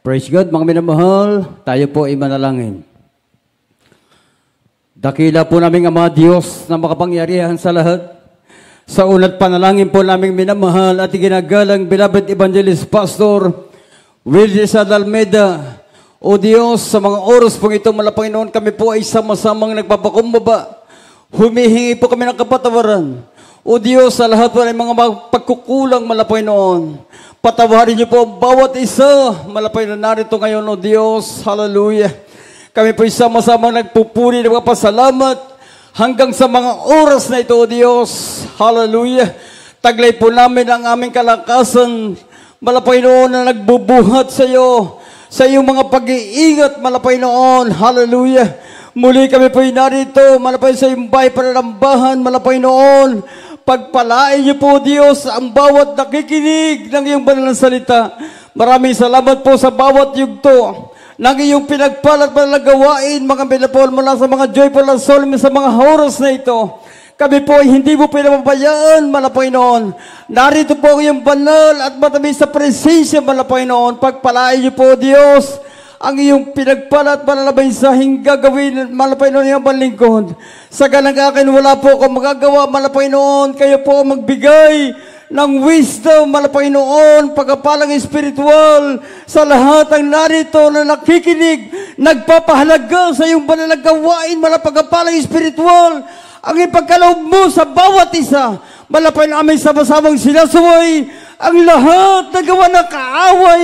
Praise God, mga minamahal, tayo po ay manalangin. Dakila po naming Ama Diyos na makapangyarihan sa lahat. Sa una't panalangin po naming minamahal at iginagalang beloved Evangelist Pastor Willie Almeida. O Diyos, sa mga oras pong ito, Panginoon, kami po ay sama-samang nagpapakumbaba. Humihingi po kami ng kapatawaran. O Diyos, sa lahat po ng mga pagkukulang, Panginoon, patawarin niyo po bawat isa, Panginoon, narito ngayon, O Diyos. Hallelujah. Kami po sama-samang nagpupuri ng mga pasalamat hanggang sa mga oras na ito, O Diyos. Hallelujah. Taglay po namin ang aming kalakasan, Panginoon, na nagbubuhat sa iyo, sa iyong mga pag-iingat, Panginoon. Hallelujah. Muli kami po narito, Panginoon, sa iyong bahay panalambahan, Panginoon. Pagpalain niyo po, Diyos, ang bawat nakikinig ng iyong banal na salita. Maraming salamat po sa bawat yugto ng iyong pinagpalat na gawain, mga pinapol mula sa mga joyful and solemn sa mga oras na ito. Kami po ay hindi mo pinapabayaan, Panginoon. Narito po ang iyong banal at matamis sa presensya, Panginoon. Pagpalain niyo po, Diyos, ang iyong pinagpalat panalabay sa gagawin, Panginoon, iyong panlingkod. Sa ganang akin, wala po akong magagawa, Panginoon. Kayo po magbigay ng wisdom, Panginoon, pagkapalang espiritual sa lahat ang narito na nakikinig, nagpapahalaga sa iyong banal na gawain, pagkapalang espiritual, ang ipagkaloob mo sa bawat isa. Panginoon, aming sama-samang sinasuway ang lahat na gawa ng kaaway,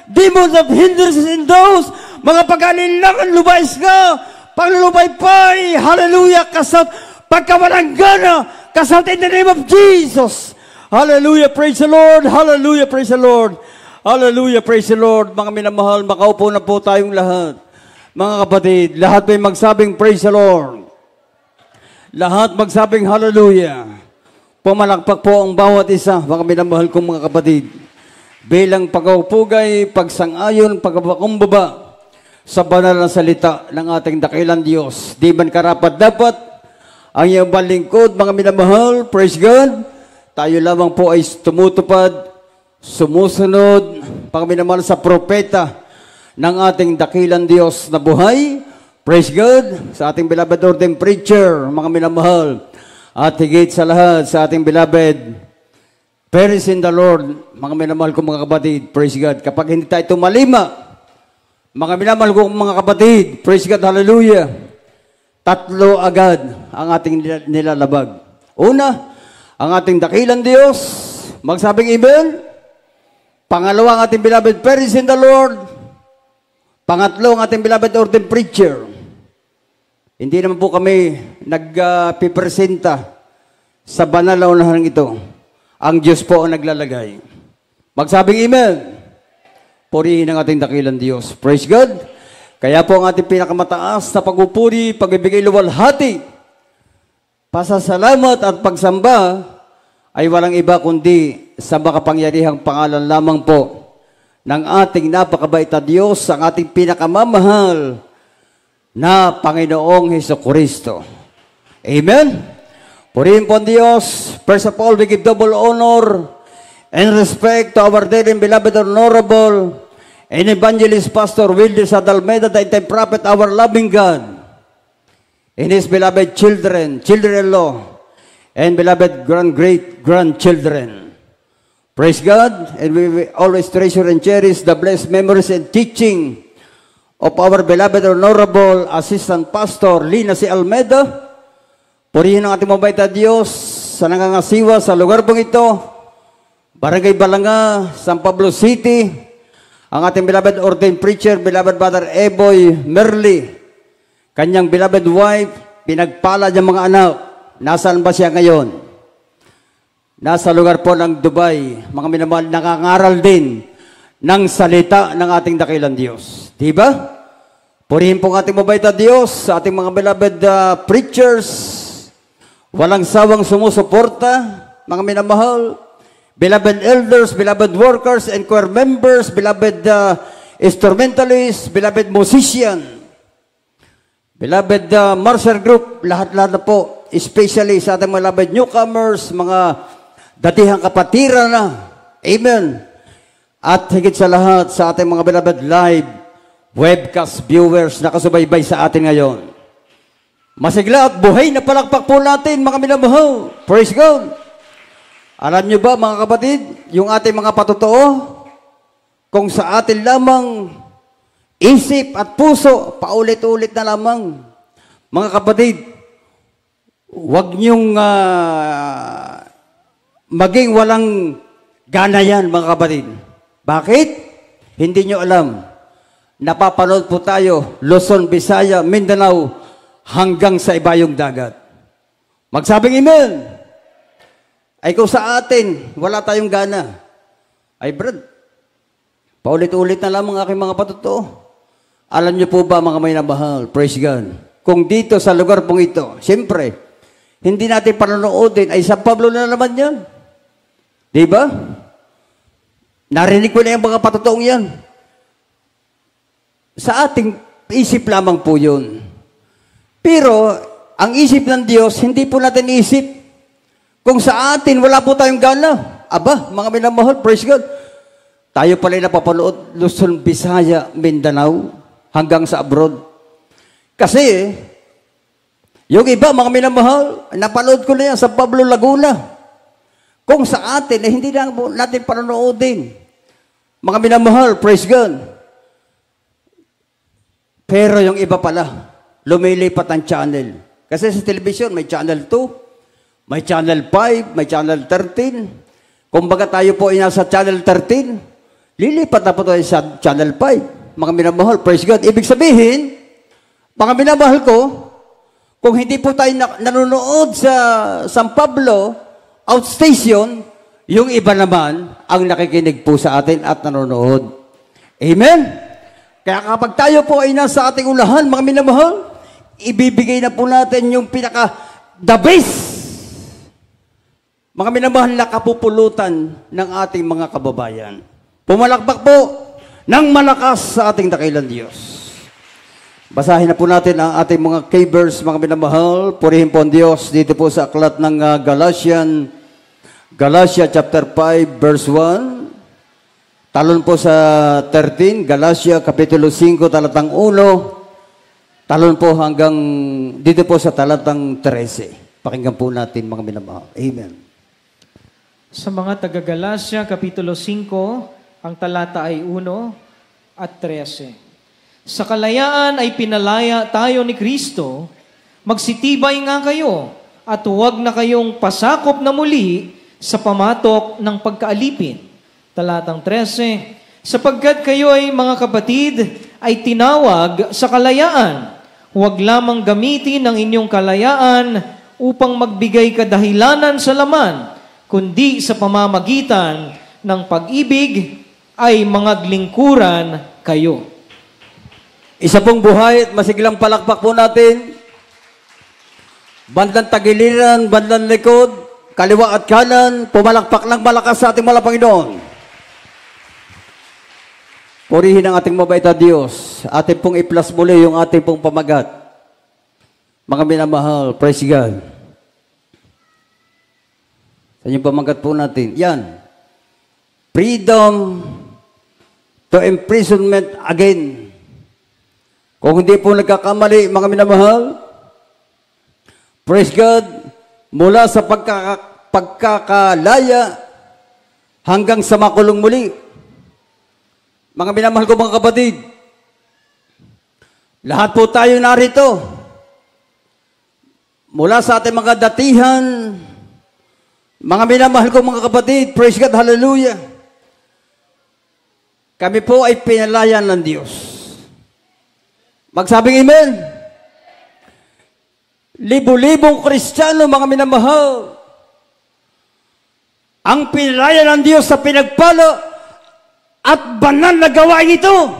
demons of hindrances in those, mga pag-alinlangan, lubayas ka, paglubaypay, hallelujah, kasat, pagkawalang gana, kasat in the name of Jesus. Hallelujah, praise the Lord, hallelujah, praise the Lord, hallelujah, praise the Lord. Mga minamahal, makaupo na po tayong lahat. Mga kapatid, lahat may magsabing praise the Lord. Lahat magsabing hallelujah. Pumalakpak po ang bawat isa, mga minamahal kong mga kapatid. Bilang pag-upugay, pagsang-ayon, pagpapakumbaba sa banal na salita ng ating dakilang Diyos. Di man karapat dapat ang iyong balingkod, mga minamahal, praise God. Tayo lamang po ay tumutupad, sumusunod, mga minamahal, sa propeta ng ating dakilang Diyos na buhay. Praise God. Sa ating beloved ordained preacher, mga minamahal. At higit sa lahat, sa ating beloved parents in the Lord, mga minamahal kong mga kapatid, praise God. Kapag hindi tayo tumalima, mga minamahal kong mga kapatid, praise God, hallelujah. Tatlo agad ang ating nilalabag. Una, ang ating dakilang Diyos, magsabing amen. Pangalawa, ang ating beloved parents in the Lord. Pangatlo, ang ating beloved ordained preacher. Hindi naman po kami nagpipresenta sa banal na unahan ito. Ang Diyos po ang naglalagay. Magsabing amen. Purihin ang ating dakilang Diyos. Praise God. Kaya po ang ating pinakamataas na pagpupuri, pagbibigay luwalhati, pasasalamat at pagsamba ay walang iba kundi sa makapangyarihang pangalan lamang po ng ating napakabait na Diyos, ang ating pinakamamahal na Panginoong Hesukristo. Amen. Purihin po ang Diyos. First of all, we give double honor and respect to our dear and beloved honorable and evangelist Pastor Willie Almeida, the time prophet, our loving God, and his beloved children, children-in-law, and beloved great-grandchildren. Praise God, and we always treasure and cherish the blessed memories and teaching of our beloved honorable assistant pastor, Lina C. Almeida. Purihin ang ating mabait na Diyos sa nangangasiwa sa lugar pong ito, Barangay Balanga, San Pablo City, ang ating beloved ordained preacher, beloved Brother Eboy Merli, kanyang beloved wife, pinagpala niyang mga anak. Nasaan ba siya ngayon? Nasa lugar po ng Dubai. Mga minamahal, nakangaral din ng salita ng ating dakilang Diyos. Diba? Purihin po ang ating mabait na Diyos sa ating mga beloved preachers, walang sawang sumusuporta, mga minamahal, beloved elders, beloved workers and choir members, beloved instrumentalists, beloved musician, beloved martial group, lahat-lahat na po, especially sa ating mga beloved newcomers, mga datihang kapatiran na. Amen. At higit sa lahat sa ating mga beloved live webcast viewers na kasubaybay sa atin ngayon. Masigla at buhay na palakpak po natin mga minamahal. Praise God! Alam nyo ba mga kapatid, yung ating mga patotoo, kung sa atin lamang isip at puso, paulit-ulit na lamang. Mga kapatid, huwag niyong maging walang gana yan mga kapatid. Bakit? Hindi nyo alam. Napapanood po tayo, Luzon, Visaya, Mindanao, hanggang sa ibayong dagat. Magsabing amen. Ay kung sa atin, wala tayong gana. Ay brad, paulit-ulit na lamang aking mga patotoo. Alam niyo po ba mga may nabahal, praise God, kung dito sa lugar pong ito, siyempre, hindi natin panonoodin, ay San Pablo na naman yan. Diba? Narinig ko na yung mga patotoong yan. Sa ating isip lamang po yun. Pero, ang isip ng Diyos, hindi po natin isip. Kung sa atin, wala po tayong gana. Aba, mga minamahal, praise God. Tayo pala napapanood, Luzon, Visaya, Mindanao, hanggang sa abroad. Kasi, yung iba, mga minamahal, napanood ko na yan sa Pablo, Laguna. Kung sa atin, hindi na natin panonoodin. Mga minamahal, praise God. Pero yung iba pala, lumilipat ang channel. Kasi sa television, may channel 2, may channel 5, may channel 13. Kung baga tayo po ay nasa channel 13, lilipat na po tayo sa channel 5. Mga minamahal, praise God. Ibig sabihin, mga minamahal ko, kung hindi po tayo nanonood sa San Pablo outstation, yung iba naman ang nakikinig po sa atin at nanonood. Amen? Kaya kapag tayo po ay nasa ating ulahan, mga minamahal, ibibigay na po natin yung the best, mga minamahal na kapupulutan ng ating mga kababayan. Pumalakpak po ng malakas sa ating dakilang Diyos. Basahin na po natin ang ating mga K-verse, mga minamahal. Purihin po ang Diyos dito po sa aklat ng Galatia chapter 5, verse 1. Talon po sa 13, Galatia kapitulo 5, talatang 1. Talon po hanggang dito po sa talatang 13. Pakinggan po natin mga minamahal. Amen. Sa mga taga-Galatia kapitulo 5, ang talata ay 1 at 13. Sa kalayaan ay pinalaya tayo ni Kristo, magsitibay nga kayo, at huwag na kayong pasakop na muli sa pamatok ng pagkaalipin. Talatang 13, sapagkat kayo ay mga kapatid, ay tinawag sa kalayaan. Huwag lamang gamitin ang inyong kalayaan upang magbigay kadahilanan sa laman, kundi sa pamamagitan ng pag-ibig ay mga lingkuran kayo. Isa pong buhay at masiglang palakpak po natin. Bandang tagiliran, bandang likod, kaliwa at kanan, pumalakpak ng malakas sa ating mga Panginoon. Purihin ang ating mabait na Diyos. Ating pong i-plus muli yung ating pong pamagat. Mga minamahal, praise God. Sa inyong pamagat po natin. Yan. Freedom to imprisonment again. Kung hindi po nagkakamali, mga minamahal, praise God, mula sa pagkakalaya hanggang sa makulong muli. Mga minamahal ko mga kapatid, lahat po tayo narito. Mula sa ating mga datihan, mga minamahal ko mga kapatid, praise God, hallelujah. Kami po ay pinalayan ng Diyos. Magsabing amen. Libo-libong Kristiyano, mga minamahal, ang pinalaya ng Diyos sa pinagpalo at banal na gawain ito.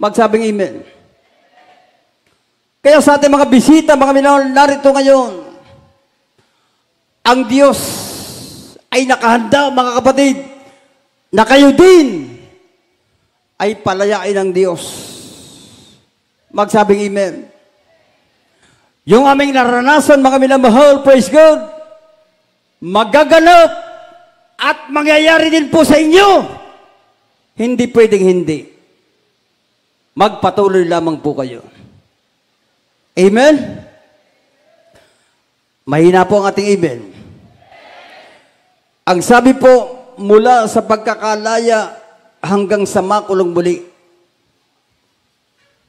Magsabing amen. Kaya sa ating mga bisita, mga minamahal, narito ngayon, ang Diyos ay nakahanda, mga kapatid, na kayo din ay palayain ng Diyos. Magsabing amen. Yung aming naranasan, mga minamahal, praise God, magaganap at mangyayari din po sa inyo. Hindi pwedeng hindi. Magpatuloy lamang po kayo. Amen? Mahina po ang ating amen. Ang sabi po, mula sa pagkakalaya hanggang sa makulong muli,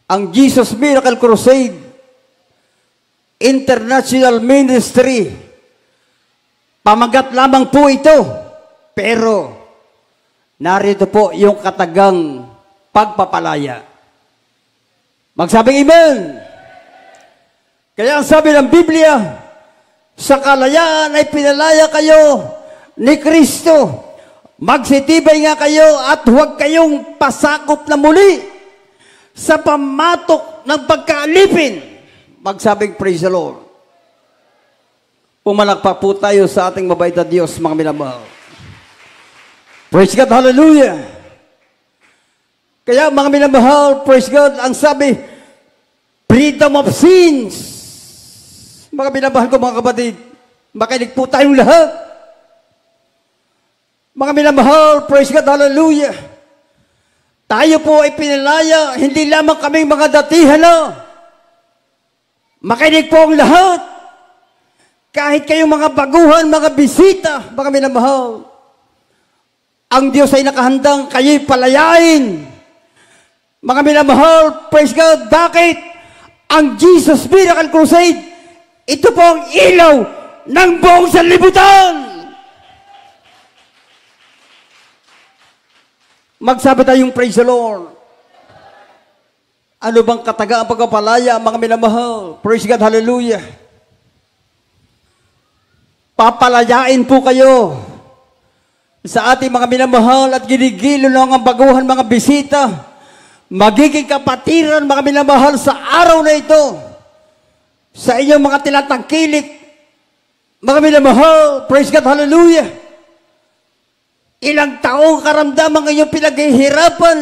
ang Jesus Miracle Crusade International Ministry, pamagat lamang po ito, pero narito po yung katagang pagpapalaya. Magsabing amen. Kaya ang sabi ng Biblia, sa kalayaan ay pinalaya kayo ni Kristo. Magsitibay nga kayo at huwag kayong pasakop na muli sa pamatok ng pagkaalipin. Magsabing praise the Lord. Pumalakpak po tayo sa ating mabait na Diyos, mga minamahal. Praise God, hallelujah. Kaya mga minamahal, praise God, ang sabi, freedom of sins. Mga minamahal ko, mga kapatid, makinig po tayong lahat. Mga minamahal, praise God, hallelujah. Tayo po ay pinalaya, hindi lamang kaming mga datihan na. Makinig po ang lahat. Kahit kayong mga baguhan, mga bisita, mga minamahal, ang Diyos ay nakahandang kayo'y palayain. Mga minamahal, praise God, bakit? Ang Jesus Miracle Crusade, ito po ang ilaw ng buong sanlibutan. Magsabi tayong praise the Lord. Ano bang katagang pagpapalaya, mga minamahal? Praise God, hallelujah. Papalayain po kayo sa ating mga minamahal at ginigilo ng mga baguhan, mga bisita. Magiging kapatiran, mga minamahal, sa araw na ito. Sa inyong mga tinatangkilik, mga minamahal, praise God, hallelujah. Ilang taong karamdaman ang inyong pinaghihirapan.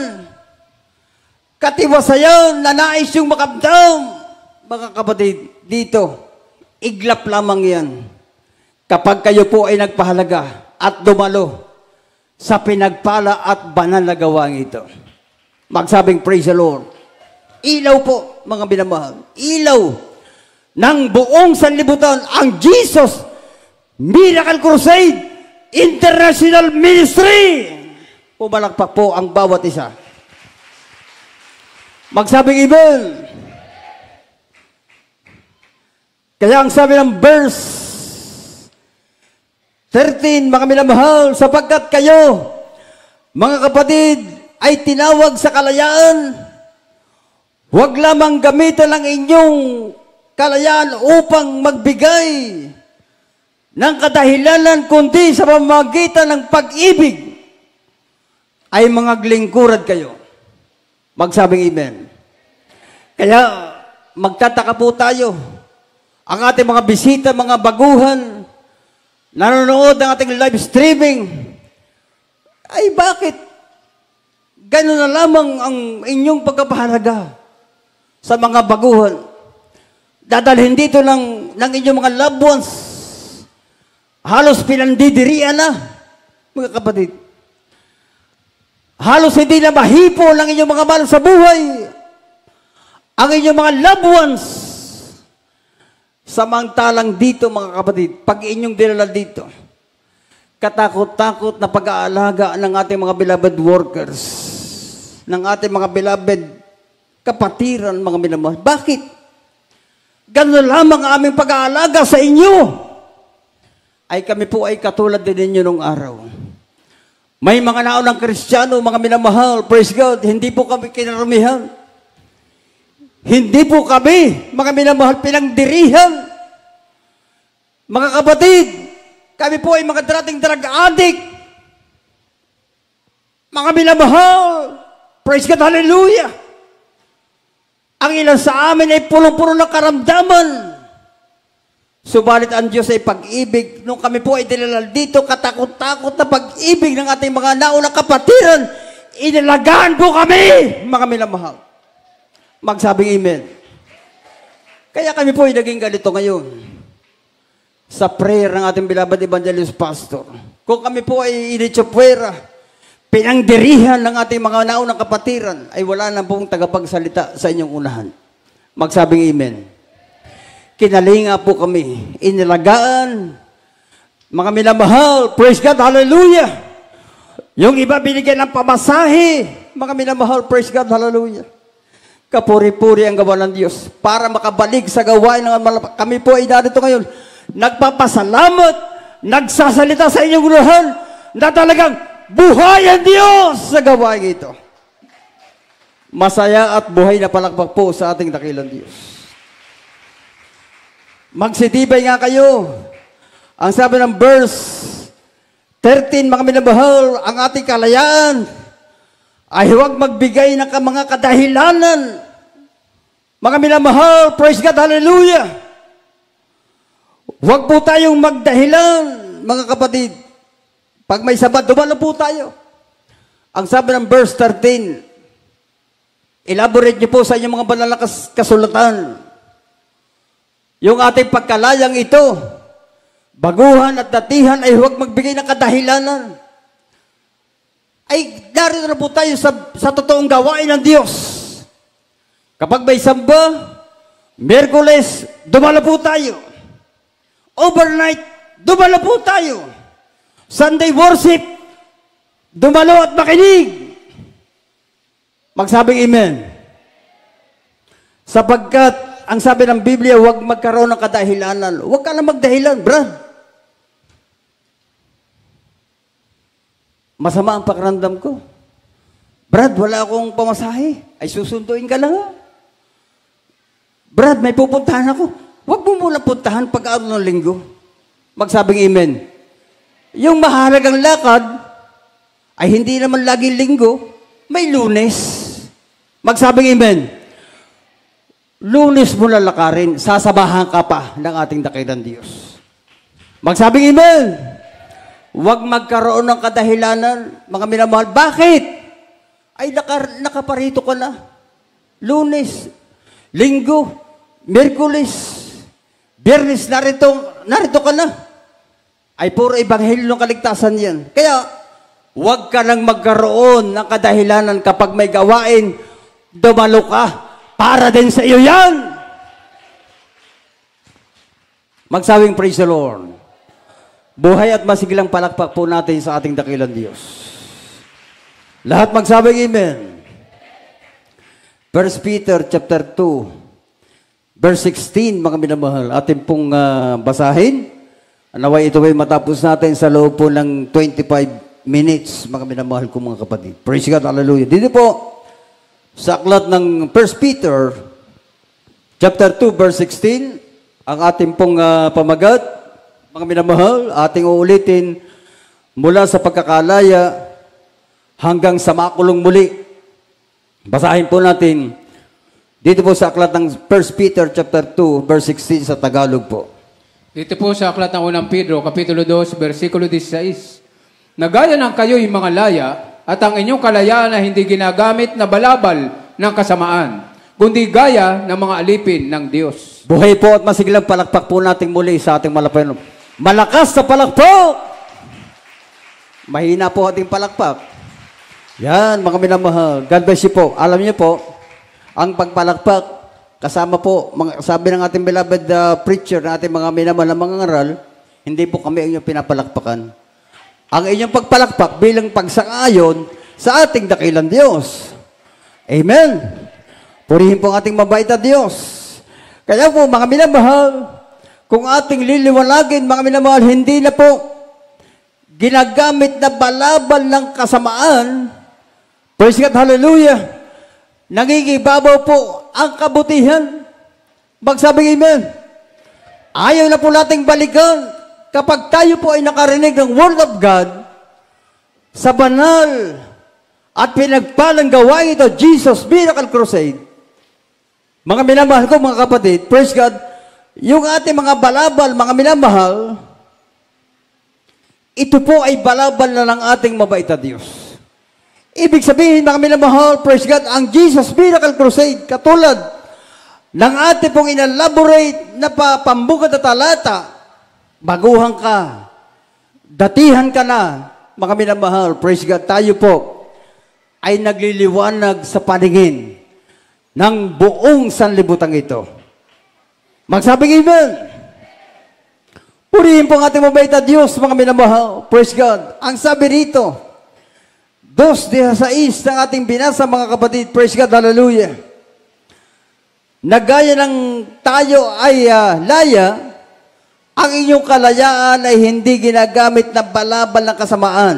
Katiwasayan na nais yung makamdam. Mga kapatid, dito, iglap lamang yan. Kapag kayo po ay nagpahalaga at dumalo sa pinagpala at banal na gawang ito. Magsabing praise the Lord. Ilaw po, mga binamahal. Ilaw ng buong sanlibutan, ang Jesus Miracle Crusade International Ministry. Pumalakpak po ang bawat isa. Magsabing amen. Kaya ang sabi ng verse 13, mga minamahal, sapagkat kayo, mga kapatid, ay tinawag sa kalayaan, huwag lamang gamitan ang inyong kalayaan upang magbigay ng kadahilanan, kundi sa pamamagitan ng pag-ibig ay mga glingkurad kayo. Magsabing amen. Kaya magtataka po tayo, ang ating mga bisita, mga baguhan, nanonood ng ating live streaming, ay bakit gano'n na lamang ang inyong pagkapahalaga sa mga baguhan? Dadalhin dito ng inyong mga loved ones. Halos pinandidirian na, mga kapatid. Halos hindi na mahipo ng inyong mga mahal sa buhay. Ang inyong mga loved ones. Samantalang dito, mga kapatid, pag inyong dinala dito, katakot-takot na pag-aalaga ng ating mga beloved workers, ng ating mga beloved kapatiran, mga minamahal. Bakit? Ganun lamang ang aming pag-aalaga sa inyo. Ay kami po ay katulad din ninyo nung araw. May mga naunang Kristiyano, mga minamahal, praise God, hindi po kami kinaramihan. Hindi po kami, mga minamahal, pinangdirihan. Mga kapatid, kami po ay mga dating drug addict. Mga minamahal, praise God, hallelujah. Ang ilan sa amin ay pulong-pulo ng karamdaman. Subalit ang Diyos ay pag-ibig. Nung kami po ay dinalal dito, katakot-takot na pag-ibig ng ating mga naunang kapatiran, inalagaan po kami, mga minamahal. Magsabing amen. Kaya kami po ay naging ganito ngayon sa prayer ng ating beloved evangelist pastor. Kung kami po ay initsopwera, pinangdirihan ng ating mga naunang kapatiran, ay wala na pong tagapagsalita sa inyong unahan. Magsabing amen. Kinalinga po kami, inilagaan, mga minamahal, praise God, hallelujah. Yung iba binigyan ng pamasahe, mga minamahal, praise God, hallelujah. Kapuri-puri ang gawa ng Diyos para makabalik sa gawain ng malapak. Kami po ay narito ngayon, nagpapasalamat, nagsasalita sa inyong unahan na talagang buhay ang Diyos sa gawain ito. Masaya at buhay na palakpak po sa ating dakilang Diyos. Magsitibay nga kayo. Ang sabi ng verse 13, mga minamahal, ang ating kalayaan ay huwag magbigay ng mga kadahilanan. Mga minamahal, praise God, hallelujah. Huwag po tayong magdahilan, mga kapatid. Pag may sabat, dumalo po tayo. Ang sabi ng verse 13, elaborate niyo po sa inyong mga banal na kasulatan. Yung ating pagkalayang ito, baguhan at datihan ay huwag magbigay ng kadahilanan. Ay, narito na po tayo sa totoong gawain ng Diyos. Kapag may samba, Miyerkules, dumalo po tayo. Overnight, dumalo po tayo. Sunday worship, dumalo at makinig. Magsabing amen. Sapagkat, ang sabi ng Biblia, huwag magkaroon ng kadahilanan. Huwag ka na magdahilan, brad. Masama ang pakiramdam ko. Brad, wala akong pamasahe. Ay, susunduin ka na nga. Brad, may pupuntahan ako. Huwag mo muna puntahan pag-araw ng linggo. Magsabing amen. Yung mahalagang lakad, ay hindi naman laging linggo, may Lunes. Magsabing amen. Lunes mo lalakarin, sasabahan ka pa ng ating dakilang Diyos. Magsabing amen. Huwag magkaroon ng kadahilanan, mga minamahal. Bakit? Ay, nakaparito ka na. Lunes, Linggo, Miyerkules, Biyernes, narito ka na. Ay, puro ebanghelyo ng kaligtasan yan. Kaya, huwag ka nang magkaroon ng kadahilanan kapag may gawain, dumalo ka. Para din sa iyo yan. Magsawing praise the Lord. Buhay at masiglang palakpak po natin sa ating dakilang Diyos. Lahat magsabing amen. 1 Peter chapter 2, verse 16, mga minamahal, atin pong basahin. Naway ito ay matapos natin sa loob po ng 25 minutes, mga minamahal ko mga kapatid. Praise God, hallelujah. Dito po, sa aklat ng 1 Peter chapter 2, verse 16, ang ating pong pamagat, mga minamahal, ating uulitin mula sa pagkakalaya hanggang sa makulong muli. Basahin po natin dito po sa aklat ng 1 Peter chapter 2, verse 16 sa Tagalog po. Dito po sa aklat ng unang Pedro, kapitulo 2, versikulo 16. Nagaya ng kayo'y mga laya at ang inyong kalayaan na hindi ginagamit na balabal ng kasamaan, kundi gaya ng mga alipin ng Diyos. Buhay po at masiglang palakpak po natin muli sa ating malapayan. Malakas na palakpak! Mahina po ating palakpak. Yan, mga minamahal. God bless you po. Alam niyo po, ang pagpalakpak, kasama po, sabi ng ating beloved preacher, na ating mga minamahal na mga ngaral, hindi po kami ang inyong pinapalakpakan. Ang inyong pagpalakpak bilang pagsang-ayon sa ating dakilang Diyos. Amen. Purihin po ang ating mabait na Diyos. Kaya po, mga minamahal, kung ating liliwanagin, mga minamahal, hindi na po ginagamit na balabal ng kasamaan. Praise God, hallelujah. Nangigibabaw po ang kabutihan. Magsabing amen. Ayaw na po nating balikan kapag tayo po ay nakarinig ng Word of God sa banal at pinagpalang gawain ito, Jesus Miracle Crusade. Mga minamahal ko, mga kapatid, praise God, yung ating mga balabal, mga minamahal, ito po ay balabal na ng ating mabait na Diyos. Ibig sabihin, mga minamahal, praise God, ang Jesus Miracle Crusade, katulad ng ating pong inelaborate na pambukod na talata, baguhan ka, datihan ka na, mga minamahal, praise God, tayo po ay nagliliwanag sa paningin ng buong sanlibutan ito. Magsabing amen. Purihin po ang ating mabait na Diyos, mga minamahal, praise God. Ang sabi rito, 2:16 ng ating binasa, mga kapatid, praise God, hallelujah. Nagaya ng tayo ay laya, ang inyong kalayaan ay hindi ginagamit na balabal ng kasamaan,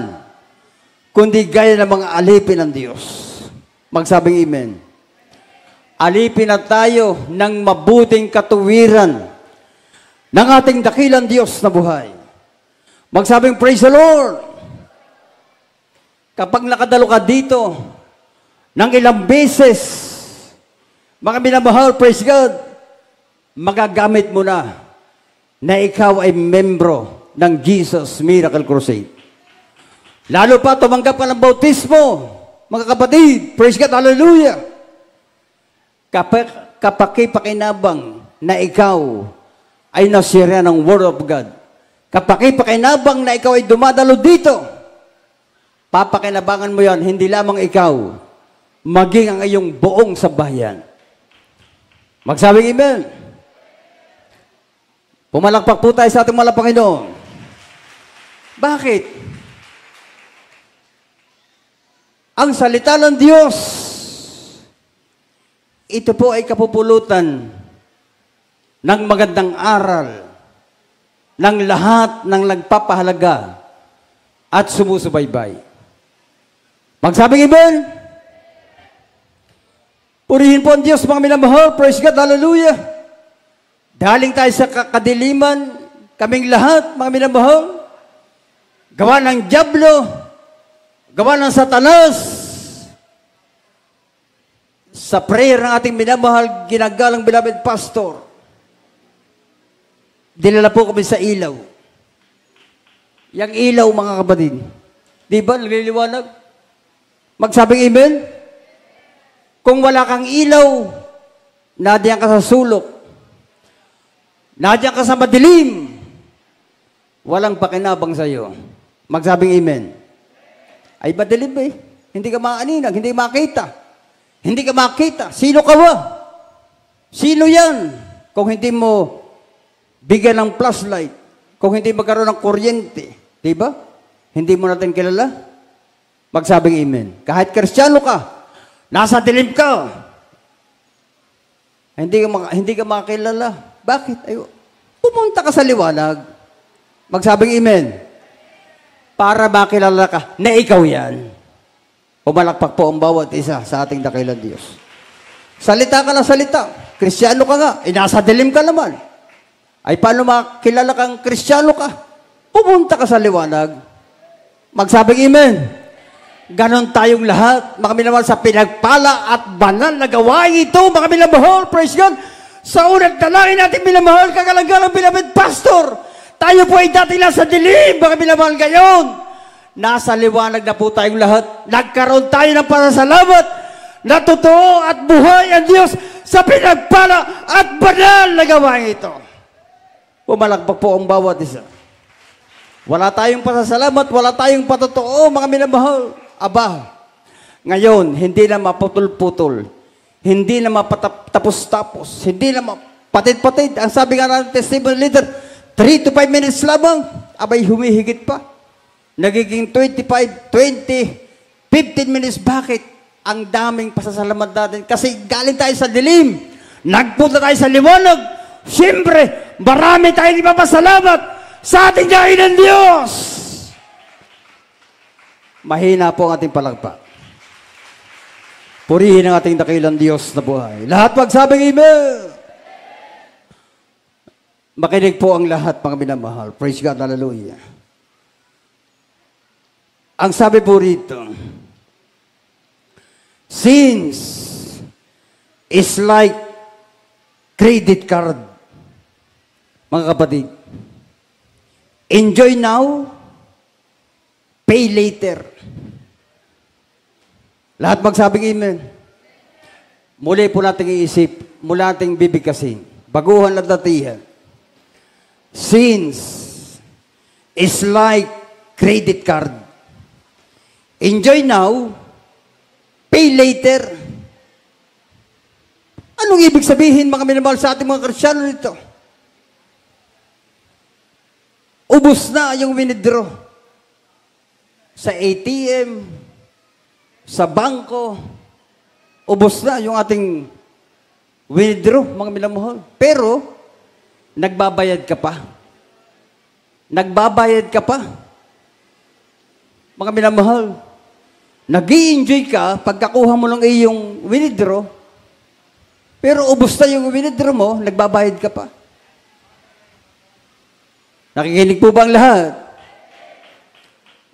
kundi gaya ng mga alipin ng Diyos. Magsabing amen. Alipin na tayo ng mabuting katuwiran ng ating dakilang Diyos na buhay. Magsabing praise the Lord. Kapag nakadalo ka dito ng ilang beses, mga minamahal, praise God, magagamit mo na ikaw ay membro ng Jesus Miracle Crusade. Lalo pa, tumanggap ka ng bautismo, mga kapatid, praise God, hallelujah. Kapakipakinabang na ikaw ay nasira ng Word of God. Kapakipakinabang na ikaw ay dumadalo dito. Papakinabangan mo yan, hindi lamang ikaw, maging ang iyong buong sambahayan. Magsabing amen. Pumalakpak po tayo sa ating mahal na Panginoon. Bakit? Ang salita ng Diyos, ito po ay kapupulutan ng magandang aral ng lahat ng nagpapahalaga at sumusubaybay. Magsabing amen. Purihin po ang Diyos, mga minamahal. Praise God, hallelujah. Daling tayo sa kadiliman, kaming lahat, mga minamahal. Gawa ng dyablo, gawa ng Satanas. Sa prayer ng ating minamahal, ginagalang beloved pastor, dinala po kami sa ilaw. Yang ilaw, mga kapatid. Di ba, nagliliwanag? Magsabing amen? Kung wala kang ilaw, nadiyan ka sa sulok, nadiyan ka sa madilim, walang pakinabang sa iyo. Magsabing amen. Ay madilim eh. Hindi ka maaninag, hindi makita. Hindi ka makita. Sino ka ba? Sino yan? Kung hindi mo bigyan ng flashlight, kung hindi magkaroon ng kuryente, di ba? Hindi mo natin kilala? Magsabing amen. Kahit Kristiyano ka, nasa dilim ka. Hindi ka makakilala. Bakit? Ay, pumunta ka sa liwanag. Magsabing amen. Para makilala ka na ikaw yan. Pumalakpak po ang bawat isa sa ating dakilang Diyos. Salita ka na salita. Kristiyano ka nga. Nasa dilim ka naman. Ay paano makilala kang Kristiyano ka? Pumunta ka sa liwanag. Magsabing amen. Ganon tayong lahat, mga minamahal, sa pinagpala at banal na gawain ito, mga minamahal, praise God. Sa unang dalangin natin, minamahal, kagalang-galang beloved pastor, tayo po ay dati nasa dilim, mga minamahal, ngayon. Nasa liwanag na po tayong lahat. Nagkaroon tayo ng pasasalamat na totoo at buhay ang Diyos sa pinagpala at banal na gawain ito. Pumalakpak po ang bawat isa. Wala tayong pasasalamat, wala tayong patotoo, mga minamahal. Aba, ngayon, hindi na maputol-putol, hindi na mapatapos-tapos, hindi na mapatid-patid. Ang sabi nga ng testimony leader, 3 to 5 minutes lamang, abay humihigit pa. Nagiging 25, 20, 15 minutes. Bakit? Ang daming pasasalamat natin. Kasi galing tayo sa dilim, nagpunta tayo sa liwanag. Siyempre, marami tayong ipapasalamat sa ating dahin ng Diyos. Mahina po ang ating palagpak. Purihin ang ating dakilang Diyos na buhay. Lahat magsabing amen. Makinig po ang lahat, mga minamahal. Praise God, hallelujah. Ang sabi po rito, sins is like credit card. Mga kapatid, enjoy now, pay later. Lahat magsabing amen. Muli po natin iisip, mula nating bibigkasin, baguhan at datihan. Sins is like credit card. Enjoy now, pay later. Anong ibig sabihin, mga minamahal, sa ating mga Kristiyano nito? Ubus na yung winidraw. Sa ATM, sa bangko, ubus na yung ating withdraw, mga minamahal. Pero, nagbabayad ka pa. Nagbabayad ka pa. Mga minamahal, nag-i-enjoy ka pagkakuha mo ng iyong withdraw, pero ubos na yung withdraw mo, nagbabayad ka pa. Nakikinig po ba ang lahat?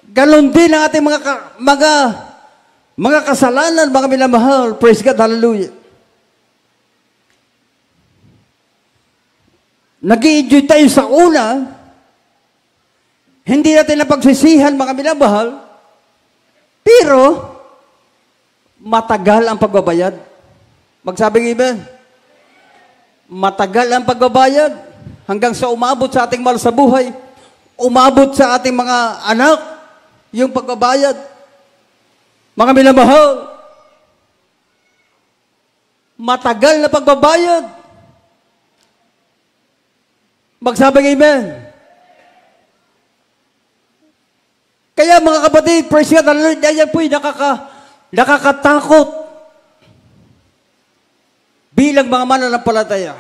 Ganon din ang ating mga kasalanan, mga minamahal. Praise God, hallelujah. Nag-i-enjoy tayo sa una, hindi natin napagsisihan, mga minamahal, pero matagal ang pagbabayad. Magsabing amen. Matagal ang pagbabayad hanggang sa umabot sa ating mahal sa buhay, umabot sa ating mga anak, yung pagbabayad. Mga minamahal, matagal na pagbabayad. Magsabing amen. Kaya mga kapatid, praise God, hallelujah, yan po'y nakakatakot bilang mga mananampalataya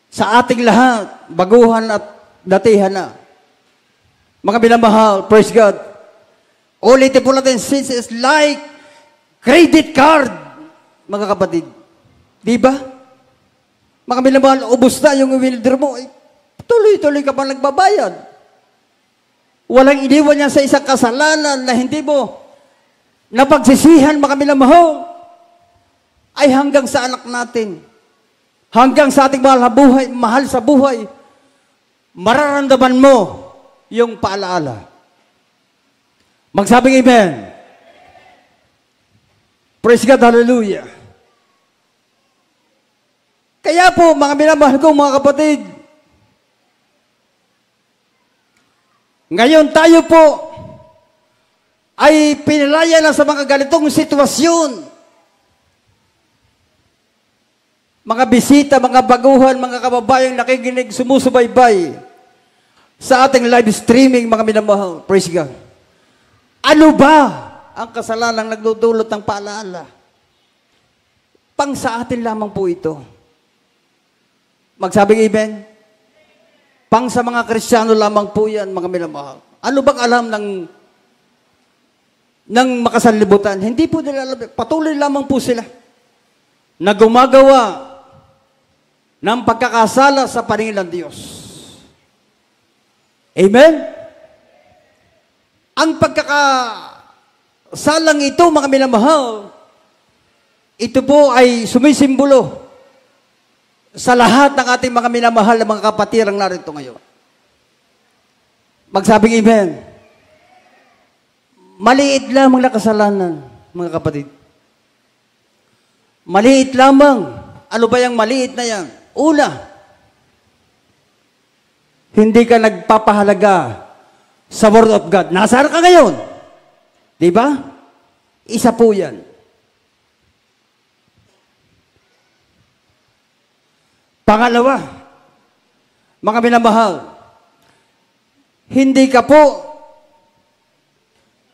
sa ating lahat, baguhan at datihan na. Mga minamahal, praise God. Ulitin po natin, since it's like credit card, mga kapatid. Di ba? Mga minamahal, ubos na yung withdraw mo. Tuloy-tuloy ka pa nagbabayad. Walang iniwan niya sa isang kasalanan na hindi mo napagsisihan, mga minamahal, ay hanggang sa anak natin, hanggang sa ating mahal sa buhay, mararamdaman mo yung paalaala. Magsabing amen. Praise God, hallelujah. Kaya po, mga minamahal ko, mga kapatid, ngayon tayo po ay pinalaya na sa mga ganitong sitwasyon. Mga bisita, mga baguhan, mga kababayang nakikinig, sumusubaybay sa ating live streaming, mga minamahal. Praise God. Ano ba ang kasalanang nagdudulot ng paalaala? Pang sa atin lamang po ito. Magsabing amen. Pang sa mga Kristiyano lamang po yan, mga minamahal. Ano bang alam ng makasanlibutan? Hindi po nila alam. Patuloy lamang po sila na gumagawa ng pagkakasala sa paningin ng Diyos. Amen? Ang pagkakasalang ito, mga minamahal, ito po ay sumisimbolo sa lahat ng ating mga minamahal na mga kapatirang narito ngayon. Magsabing amen. Maliit lamang na kasalanan, mga kapatid. Maliit lamang. Ano ba yung maliit na yan? Una, hindi ka nagpapahalaga sa Word of God. Nasaan ka ngayon? Di ba? Isa po yan. Pangalawa, mga minamahal, hindi ka po,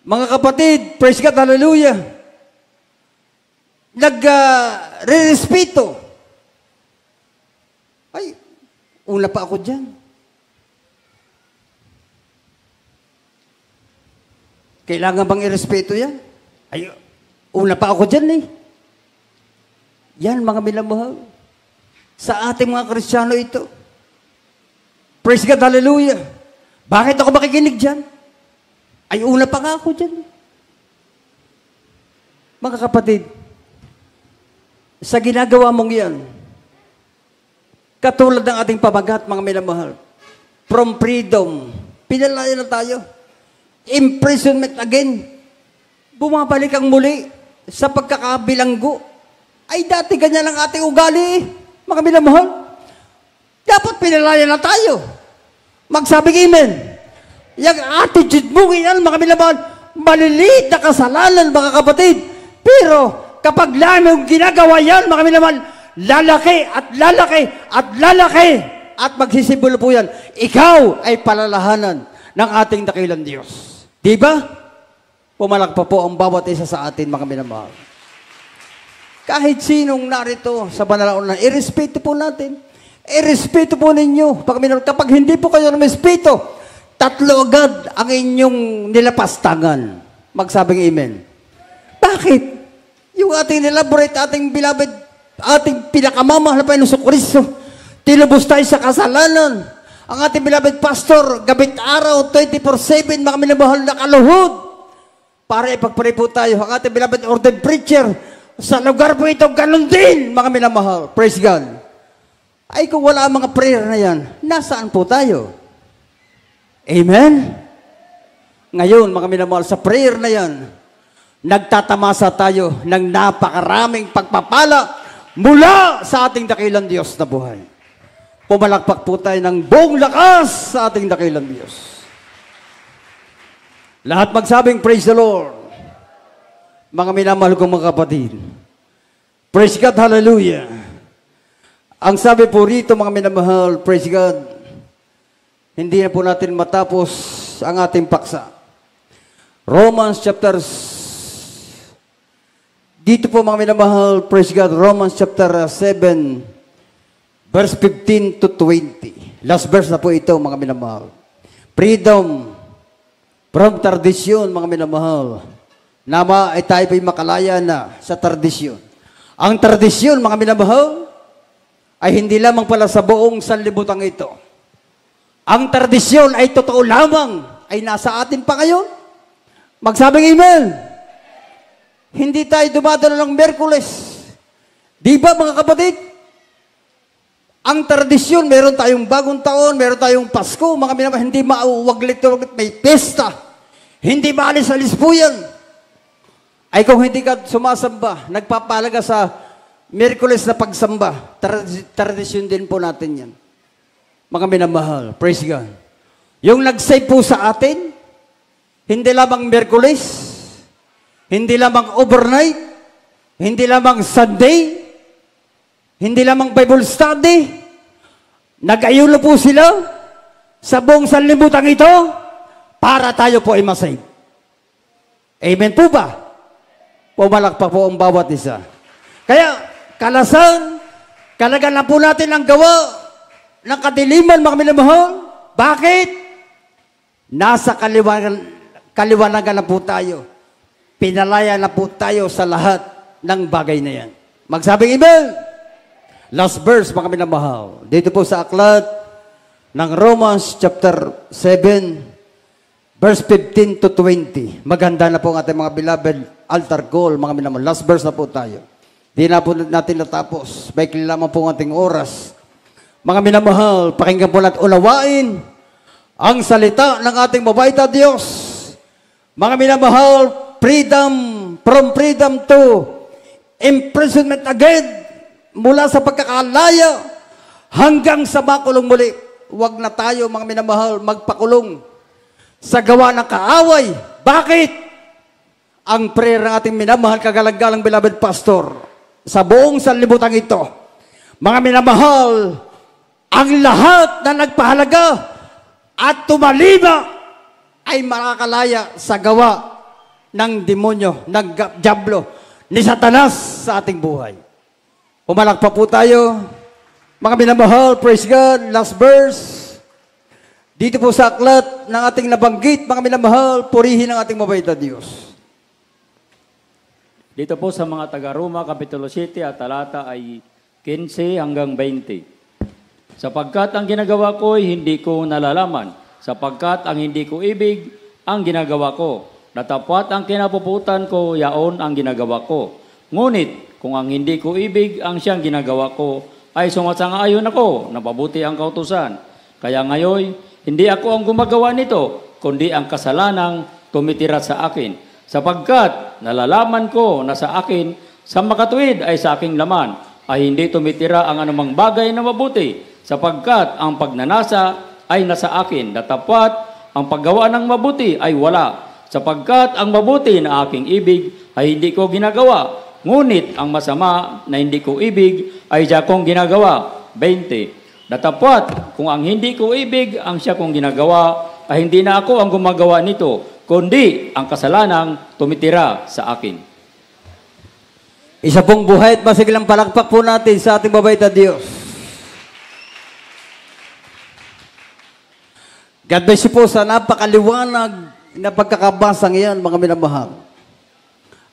mga kapatid, praise God, hallelujah, nag-respeto. Ay, una pa ako dyan. Kailangan bang irespeto yan? Ay, una pa ako dyan eh. Yan, mga minamahal. Sa ating mga Kristiyano ito. Praise God, hallelujah. Bakit ako makikinig dyan? Ay, una pa nga ako dyan. Mga kapatid, sa ginagawa mong yan, katulad ng ating pamagat, mga minamahal, from freedom, pinalaya na tayo. Imprisonment again. Bumabalik ang muli sa pagkakabilanggo. Ay, dati ganyan ang ating ugali. Mga minamahal, dapat pinalaya na tayo. Magsabing amen. Yung attitude mo ngayon, mga minamahal, maliliit na kasalanan, mga kapatid. Pero kapag lamang ginagawa yan, mga minamahal, lalaki at lalaki at lalaki at magsisimbolo po yan. Ikaw ay palalahanan ng ating dakilang Diyos. Di ba? Pumalakpa po ang bawat isa sa atin, mga minamahal. Kahit sinong narito sa banal na irespeto po natin. Irespeto po ninyo. Kapag hindi po kayo respeto, tatlo agad ang inyong nilapastangan. Magsabing amen. Bakit? Yung ating nilaborate, ating beloved, ating pinakamamahal na Panginoon Kristo, tinubos tayo sa kasalanan. Ang ating beloved pastor, gabit araw, 24/7, mga minamahal na kaluhod, para ipagpray po tayo. Ang ating beloved ordained preacher, sa lugar po ito, ganun din, mga minamahal. Praise God. Ay kung wala ang mga prayer na yan, nasaan po tayo? Amen? Ngayon, mga minamahal, sa prayer na yan, nagtatamasa tayo ng napakaraming pagpapala mula sa ating dakilang Diyos na buhay. Pumalakpak po tayo ng buong lakas sa ating dakilang Diyos. Lahat magsabing, praise the Lord. Mga minamahal kong mga kapatid. Praise God, hallelujah. Ang sabi po rito, mga minamahal, praise God, hindi na po natin matapos ang ating paksa. Romans chapter, dito po mga minamahal, praise God, Romans chapter 7, verse 15 to 20. Last verse na po ito, mga minamahal. Freedom from tradisyon, mga minamahal. Nama ay tayo po'y makalaya na sa tradisyon. Ang tradisyon, mga minamahal, ay hindi lamang pala sa buong sanlibutan ito. Ang tradisyon ay totoo lamang, ay nasa atin pa ngayon. Magsabing amen. Hindi tayo dumadalo ng Miyerkules. Di ba mga kapatid? Ang tradisyon, meron tayong bagong taon, meron tayong Pasko, mga minamahal, hindi mauwaglit, may pesta. Hindi maalis-alis po yan. Ay kung hindi ka sumasamba, nagpapalaga sa Miyerkules na pagsamba, tradisyon din po natin yan. Mga minamahal, praise God. Yung nag-save po sa atin, hindi lamang Miyerkules, hindi lamang overnight, hindi lamang Sunday, hindi lamang Bible study, nag-ayuno po sila sa buong sanlibutan ito para tayo po ay masave. Amen po ba? Pumalakpak po ang bawat isa. Kaya, kalasan, kalagan na po natin ang gawa ng kadiliman, mga minamahal. Bakit? Nasa kaliwanagan na po tayo. Pinalaya na po tayo sa lahat ng bagay na yan. Magsabing amen. Last verse, mga minamahal. Dito po sa aklat ng Romans chapter 7, verse 15 to 20. Maganda na po ang ating mga beloved altar call, mga minamahal. Last verse na po tayo. Di na po natin natapos. Baikli lamang po ang ating oras. Mga minamahal, pakinggan po natin, unawain ang salita ng ating mabait na Diyos. Mga minamahal, freedom, from freedom to imprisonment again, mula sa pagkakalaya hanggang sa makulong muli. Huwag na tayo, mga minamahal, magpakulong sa gawa ng kaaway. Bakit? Ang prayer ng ating minamahal, kagalang-galang beloved pastor, sa buong sanlibutan ito, mga minamahal, ang lahat na nagpahalaga at tumalima ay makakalaya sa gawa ng demonyo, ng diablo, ni Satanas sa ating buhay. Pumalakpa po tayo, mga minamahal, praise God. Last verse, dito po sa aklat ng ating nabanggit, mga minamahal, purihin ang ating mabait na Diyos. Dito po sa mga taga-Roma, Kapitulo 7 at talata ay 15 hanggang 20. Sapagkat ang ginagawa ko ay hindi ko nalalaman, sapagkat ang hindi ko ibig, ang ginagawa ko. Natapwat ang kinapuputan ko, yaon ang ginagawa ko. Ngunit, kung ang hindi ko ibig, ang siyang ginagawa ko, ay sumasang-ayon ako, napabuti ang kautusan. Kaya ngayon, hindi ako ang gumagawa nito, kundi ang kasalanang tumitira sa akin. Sapagkat nalalaman ko na sa akin, sa makatuwid ay sa aking laman, ay hindi tumitira ang anumang bagay na mabuti, sapagkat ang pagnanasa ay nasa akin, datapwat ang paggawa ng mabuti ay wala. sapagkat ang mabuti na aking ibig ay hindi ko ginagawa, ngunit ang masama na hindi ko ibig ay siya kong ginagawa. 20. Datapwat, kung ang hindi ko ibig ang siya kong ginagawa, ay hindi na ako ang gumagawa nito, kundi ang kasalanang tumitira sa akin. Isa pong buhay at masiglang palakpak po natin sa ating mabait na Diyos. God bless you po sa napakaliwanag na pagkakabasa ngayon, mga minamahal.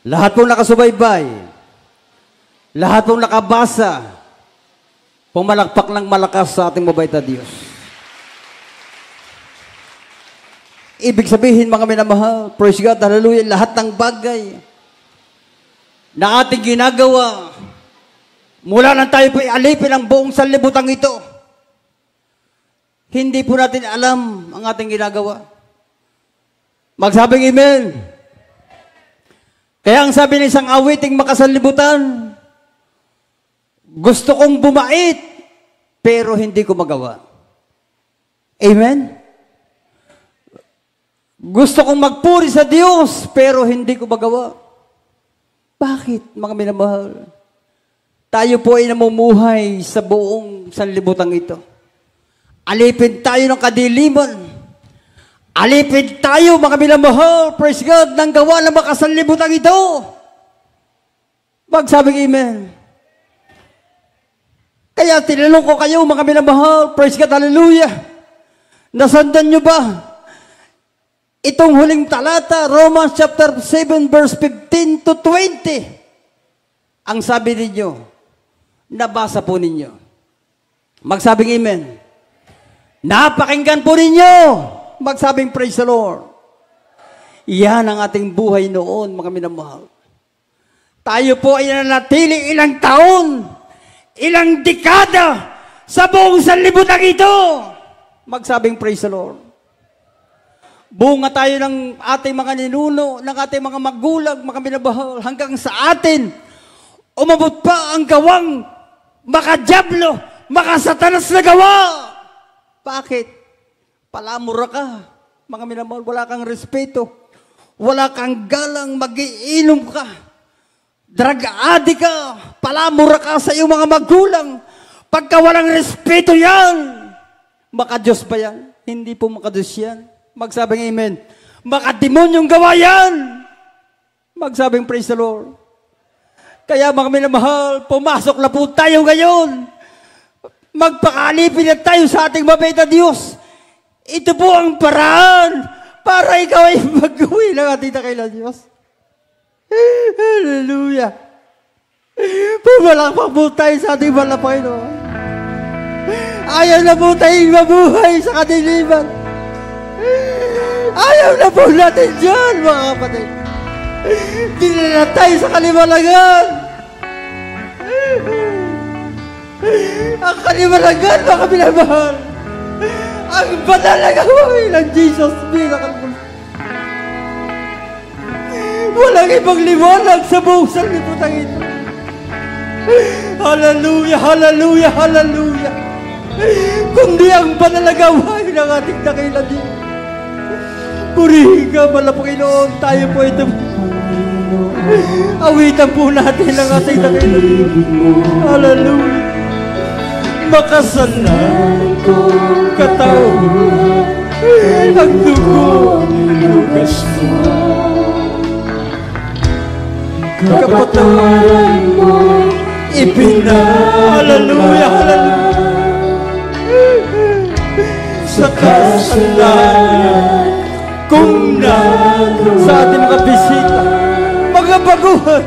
Lahat pong nakasubaybay, lahat pong nakabasa, pumalakpak ng malakas sa ating mabait na Diyos. Ibig sabihin, mga minamahal, praise God, hallelujah, lahat ng bagay na ating ginagawa, mula nang tayo po alipin ang buong sanlibutan ito, hindi po natin alam ang ating ginagawa. Magsabing amen. Kaya ang sabi ng isang awiting makasanlibutan, gusto kong bumait, pero hindi ko magawa. Amen? Gusto kong magpuri sa Diyos, pero hindi ko magawa. Bakit, mga minamahal? Tayo po ay namumuhay sa buong sanlibutan ito. Alipin tayo ng kadiliman. Alipin tayo, mga minamahal, praise God, ng gawa ng makasanlibutan ito. Magsabing amen. Kaya tinanong ko kayo, mga minamahal, praise God, hallelujah. Nasandan nyo ba itong huling talata, Romans chapter 7, verse 15 to 20? Ang sabi ninyo, nabasa po ninyo. Magsabing amen. Napakinggan po ninyo. Magsabing praise the Lord. Yan ang ating buhay noon, mga minamahal. Tayo po ay nanatili ilang taon, ilang dekada sa buong sanlibutan ito. Magsabing praise the Lord. Bunga tayo ng ating mga ninuno, ng ating mga magulang, mga minamahal, hanggang sa atin, umabot pa ang gawang makadyablo, makasatanas na gawa. Bakit? Palamura ka, mga minamahal, wala kang respeto, wala kang galang, magiinom ka, drug addict ka, palamura ka sa iyong mga magulang. Pagka walang respeto yan, makadiyos ba yan? Hindi po makadiyos yan. Magsabing amen. Makademonyong gawa yan. Magsabing praise the Lord. Kaya mga minamahal, pumasok na po tayo ngayon. Magpakalipin na tayo sa ating mabait na Diyos. Ito po ang paraan para ikaw ay mag-uwi ng ating dakilang Diyos. Hallelujah. Pumalakpak po tayo sa ating mahal na Panginoon. Ayaw na po tayong mabuhay sa kadiliman. Ayaw na po natin dyan, mga kapatid. Dili na tayo sa kaliwanagan. Ang kaliwanagan, mga minamahal. Ang banal na gawain ng Jesus Miracle. Walang ibang liwanag sa buong sanlibutan ito. Hallelujah, hallelujah, hallelujah. Kundi ang banal na gawain ng ating dakilang Diyos. Purihin ka, mahal na Panginoon, tayo po ito. Awitan po natin ang ating dakilang Diyos. Hallelujah. Makasalan kong katawan, ang dugo nilugas mo. Kapatawaran mo, hallelujah, hallelujah. Sa kasalanan kung sa ating mga bisita, mga baguhan,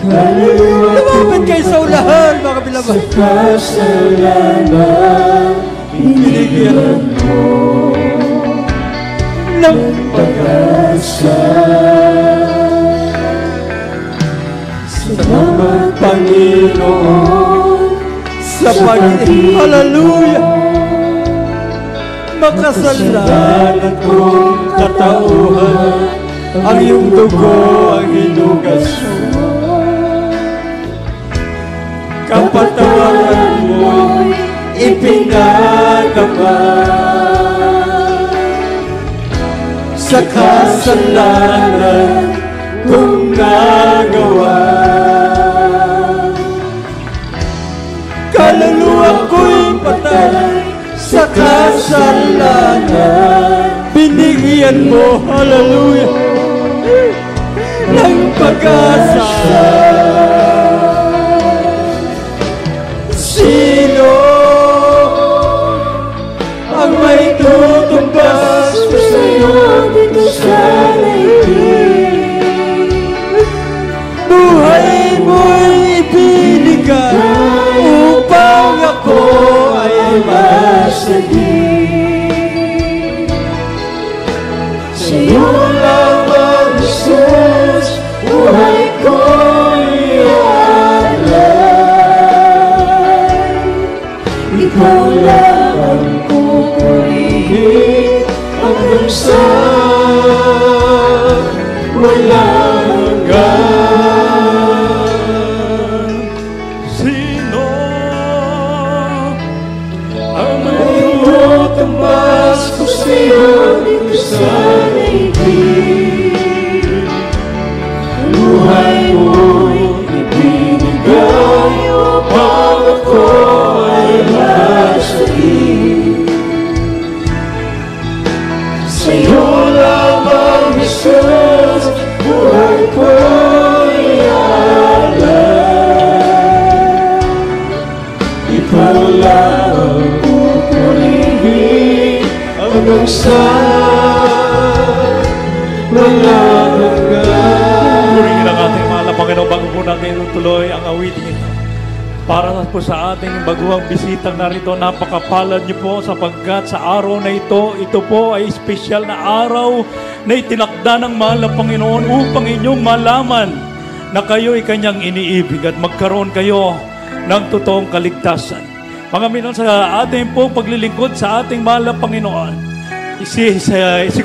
lumapit kayo sa ulahan, mga bilaban. Sa kasalanan, binigyan mo ng pag-asa. Salamat, Panginoon, sa pag-ibig. Hallelujah. Makasalanan kong katauhan, ang iyong dugo ang hinugas mo. Kapatawaran mo'y ipinagawa. sa kasalanan kong nagawa. Kaluluwa ko'y patay sa kasalanan, binigyan mo, hallelujah, ng pag-asa. Sino ang may tutumbas ko sa'yo dito sa daigdig? Buhay mo'y ibinigay upang ako ay masagip. Sa'yo lamang, Jesus, buhay ko'y alay. Ikaw lang ang pupurihin hanggang sa walang hanggan. Sino ang may tutumbas ko sa'yo dito sa daigdig? Buhay mo'y ibinigay upang ako ay masagip. Sa'yo lamang, Jesus, buhay ko'y alay. Ikaw lang ang pupurihin hanggang sa walang hanggan. Purihin ang ating mahal na Panginoon bago po natin tuloy ang awitin. Para po sa ating baguhang bisitang narito, napakapalad niyo po sapagkat sa araw na ito po ay espesyal na araw na itinakda ng mahal na Panginoon upang inyong malaman na kayo ay Kanyang iniibig at magkaroon kayo ng totoong kaligtasan. Mga minun, sa ating pong paglilingkod sa ating mahal na Panginoon, si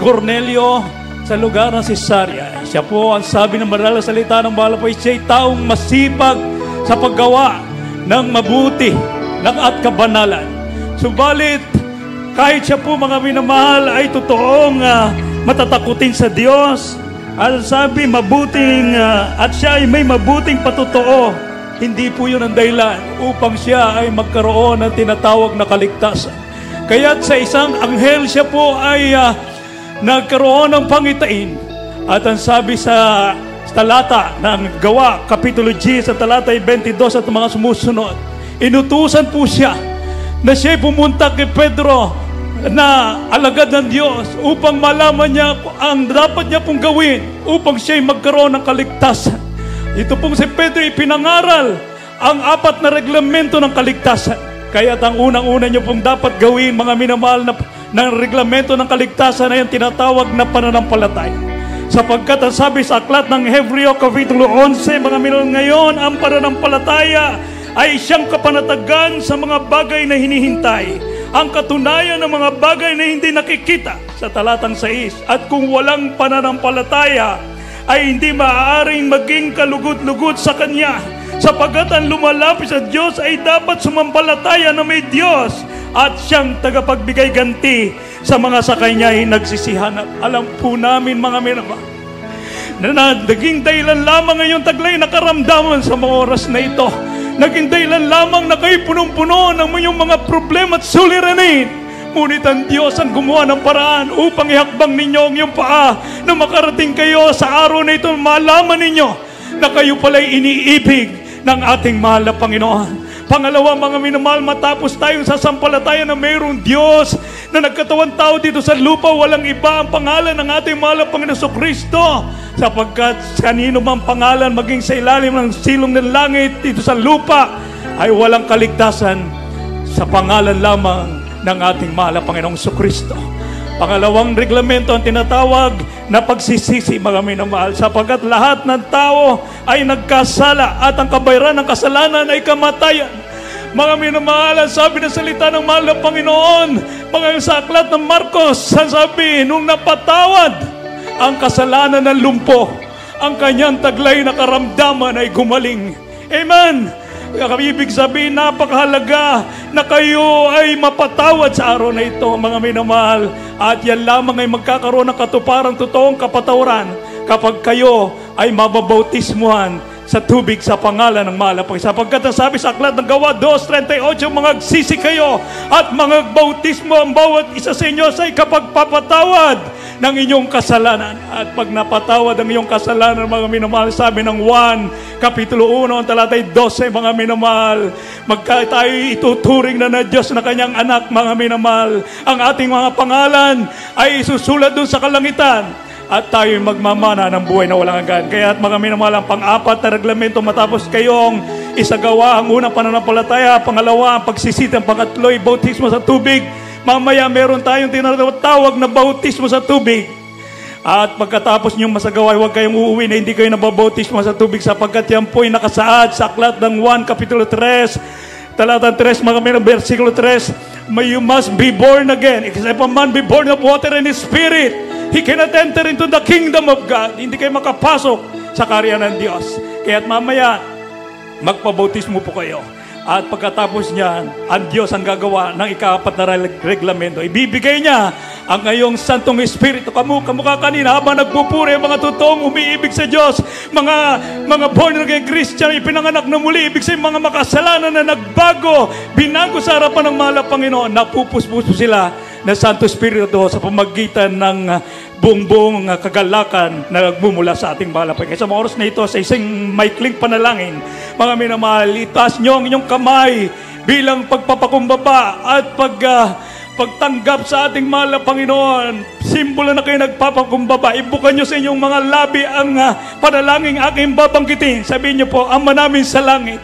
Cornelio sa lugar ng Cesarea, siya po ang sabi ng maral na salita ng mahal na Panginoon, siya ay taong masipag sa paggawa ng mabuti at kabanalan. Subalit, kahit siya po mga minamahal ay totoong matatakutin sa Diyos, at sabi mabuting at siya ay may mabuting patotoo, hindi po yun ang dahilan upang siya ay magkaroon ng tinatawag na kaligtasan. Kaya't sa isang anghel siya po ay nagkaroon ng pangitain, at ang sabi sa talata ng Gawa, Kapitulo 10 sa talata 22 at mga sumusunod, inutusan po siya na siya'y pumunta kay Pedro na alagad ng Diyos upang malaman niya ang dapat niya pong gawin upang siya'y magkaroon ng kaligtasan. Ito pong si Pedro ipinangaral ang 4 na reglamento ng kaligtasan. Kaya't ang unang-una niyo pong dapat gawin, mga minamahal, ng reglamento ng kaligtasan ay ang tinatawag na pananampalataya. Sapagkat ang sabi sa aklat ng Hebreo Kapitulo 11, mga minamahal, ngayon ang pananampalataya ay siyang kapanatagan sa mga bagay na hinihintay, ang katunayan ng mga bagay na hindi nakikita, sa talatang 6. At kung walang pananampalataya ay hindi maaaring maging kalugod-lugod sa Kanya, sapagkat ang lumalapit sa Diyos ay dapat sumampalataya na may Diyos at siyang tagapagbigay ganti sa mga sa Kanya ay nagsisihanap. Alam po namin, mga minamahal, na naging dahilan lamang ngayong taglay na karamdaman sa mga oras na ito. Naging dahilan lamang na kayo punong-puno ng inyong mga problema at suliranin. Ngunit ang Diyos ang gumawa ng paraan upang ihakbang ninyo ang iyong paa na makarating kayo sa araw na ito, malaman ninyo na kayo pala'y iniibig ng ating mahal na Panginoon. Pangalawa, mga minamahal, matapos tayong sasampalataya na mayroong Diyos na nagkatawan tao dito sa lupa, walang iba ang pangalan ng ating mahal na Panginoon Kristo, sapagkat kanino mang pangalan maging sa ilalim ng silong ng langit dito sa lupa ay walang kaligtasan sa pangalan lamang ng ating mahal na Panginoong Kristo. Pangalawang reglamento ang tinatawag na pagsisisi, mga minamahal, sapagkat lahat ng tao ay nagkasala at ang kabayaran ng kasalanan ay kamatayan. Mga minamahal, sabi ng salita ng mahal na Panginoon, mga sa aklat ng Marcos, sabi, nung napatawad ang kasalanan ng lumpo, ang kanyang taglay na karamdaman ay gumaling. Amen. Ibig sabihin, napakahalaga na kayo ay mapatawad sa araw na ito, mga minamahal. At yan lamang ay magkakaroon ng katuparang totoong kapatawaran kapag kayo ay mababautismuhan sa tubig sa pangalan ng malapang. Sapagkat nasabi sa Aklat ng Gawa 2:38, magsisi kayo at mga bautismo ang bawat isa sa inyo sa ikapagpapatawad ng inyong kasalanan. At pag napatawad ang iyong kasalanan, mga minamahal, sabi ng 1, Kapitulo 1, talatay 12, mga minamahal, tayo ituturing na Diyos na kanyang anak, mga minamahal. Ang ating mga pangalan ay isusulat dun sa kalangitan. At tayo magmamana ng buhay na walang hanggan. Kaya at mga minamahal, ang pang-apat na reglamento matapos kayong isagawa ang unang pananampalataya, pangalawa ang pagsisita, ang pangatlo ay bautismo sa tubig. Mamaya meron tayong tinatawag na bautismo sa tubig. At pagkatapos niyong masagawa, huwag kayong uuwi na hindi kayo nababautismo sa tubig, sapagkat yan po ay nakasaad sa Aklat ng 1, Kapitulo 3, talatang 3, mga minamahal, versikulo 3, you must be born again. Except a man be born of water and Spirit, he cannot enter into the kingdom of God. Hindi kayo makapasok sa kaharian ng Diyos. Kaya't mamaya, magpabautismo po kayo. At pagkatapos niyan, ang Diyos ang gagawa ng ika-4 na reglamento. Ibibigay niya ang ngayong Santong Espiritu. Kamukha kanina, habang nagpupuri ang mga totoong umiibig sa Diyos, mga born again Christian, ipinanganak na muli, ibig sabihin mga makasalanan na nagbago, binago sa harapan ng mahal na Panginoon, napupuspuso sila na Santo Espiritu sa pamagitan ng buong kagalakan na nagmumula sa ating mahal na Panginoon. Sa mga oras na ito, sa isang maikling panalangin, mga minamahal, itaas nyo ang inyong kamay bilang pagpapakumbaba at pagtanggap sa ating mahal na Panginoon. Simbolo na kayo nagpapakumbaba. Ibukan nyo sa inyong mga labi ang panalangin aking babanggitin. Sabihin nyo po, Ama namin sa langit.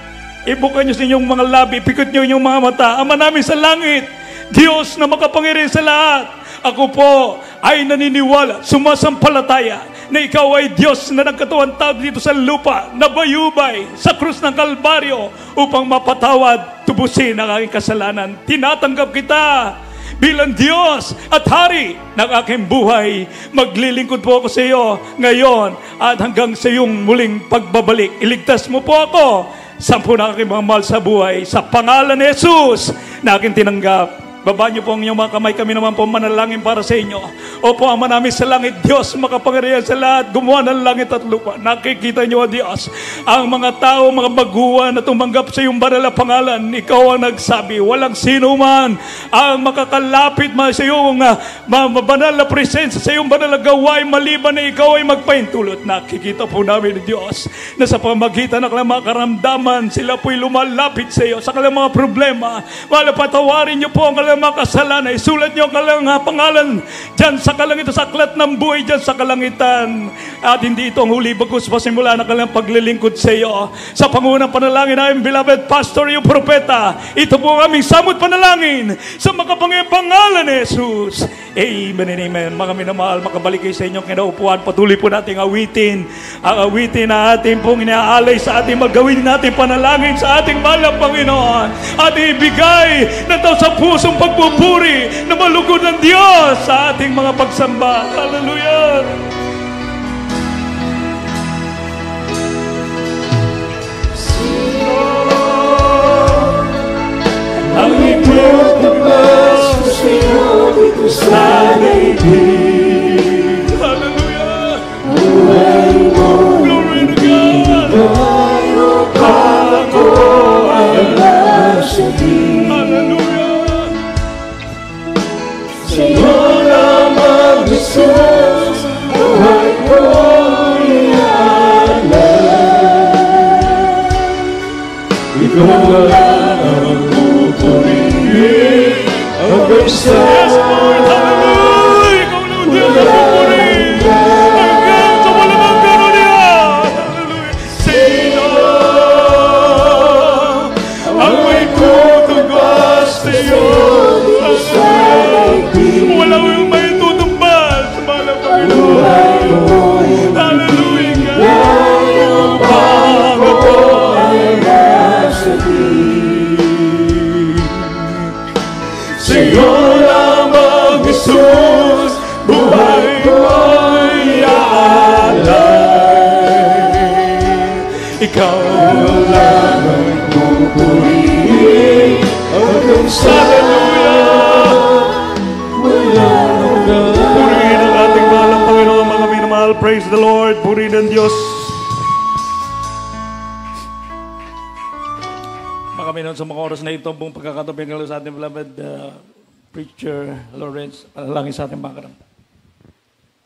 Ibukan nyo sa inyong mga labi, pikot nyo inyong mga mata. Ama namin sa langit, Diyos na makapangyarihan sa lahat, ako po ay naniniwala, sumasampalataya na ikaw ay Diyos na nagkatuwang tao dito sa lupa, na bayubay sa krus ng Kalbaryo upang mapatawad, tubusin ang aking kasalanan. Tinatanggap kita bilang Diyos at Hari ng aking buhay. Maglilingkod po ako sa iyo ngayon at hanggang sa iyong muling pagbabalik. Iligtas mo po ako sa aking mga mahal sa buhay. Sa pangalan ni Jesus na aking tinanggap. Baba niyo po ang inyong mga kamay, kami naman po manalangin para sa inyo. Opo, Ama namin sa langit, Diyos makapangyarihan sa lahat, gumawa ng langit at lupa. Nakikita niyo, O Diyos, ang mga tao, mga baguhan na tumanggap sa iyong banal na pangalan. Ikaw ang nagsabi, walang sino man ang makakalapit sa iyong banal na presensya, sa iyong banal na gawain, maliban na ikaw ay magpahintulot. Nakikita po namin, Diyos, na sa pamagitan ng kanilang mga karamdaman, sila po'y lumalapit sa iyo, sa kanilang mga problema. Patawarin niyo po ang kanilang mga kasalanan. Isulat niyo ang kanilang pangalan dyan sa kalangitan, sa aklat ng buhay dyan sa kalangitan. At hindi ito ang huli, bagkus pasimula ng kanilang paglilingkod sa iyo. Sa pangunang panalangin namin, beloved pastor, yung propeta, ito po ang aming samot panalangin sa makapangyarihang pangalan ni Jesus. Amen and amen. Mga minamahal, makabalik kayo sa inyong kinaupuan. Patuloy po nating awitin ang awitin na ating pong inaalay sa ating magawin natin panalangin sa ating mahal na Panginoon. At ibigay na ito sa pusong pagpupuri na malugod ng Diyos sa ating mga pagsamba. Hallelujah! Ang ipagpapos ko sa iyo dito sa daigdig. Hallelujah! Buhay mo, glory to God! Buhay mo, ako ay nasabi. Hallelujah! Sa iyo naman, Jesus, buhay ko ialay. Ikaw lang ang pupurihin hanggang sa yes, Lord, hallelujah! Ikaw lang ang Diyos ang pupurihin hanggang sa walang hanggan niya. Hallelujah! Sino ang may tutugos sa iyo? Wala yung may tutumbas sa malang Panginoon. Hallelujah! Bago ko ay nasabi. Sa iyo lamang, Jesus, buhay ko'y aalay. Ikaw lamang Praise the Lord. Purihin ng Diyos. Kami noon sa mga oras na ito, buong pagkakatabi ng sa ating beloved preacher Lawrence, panalangin sa ating mga karamdaman.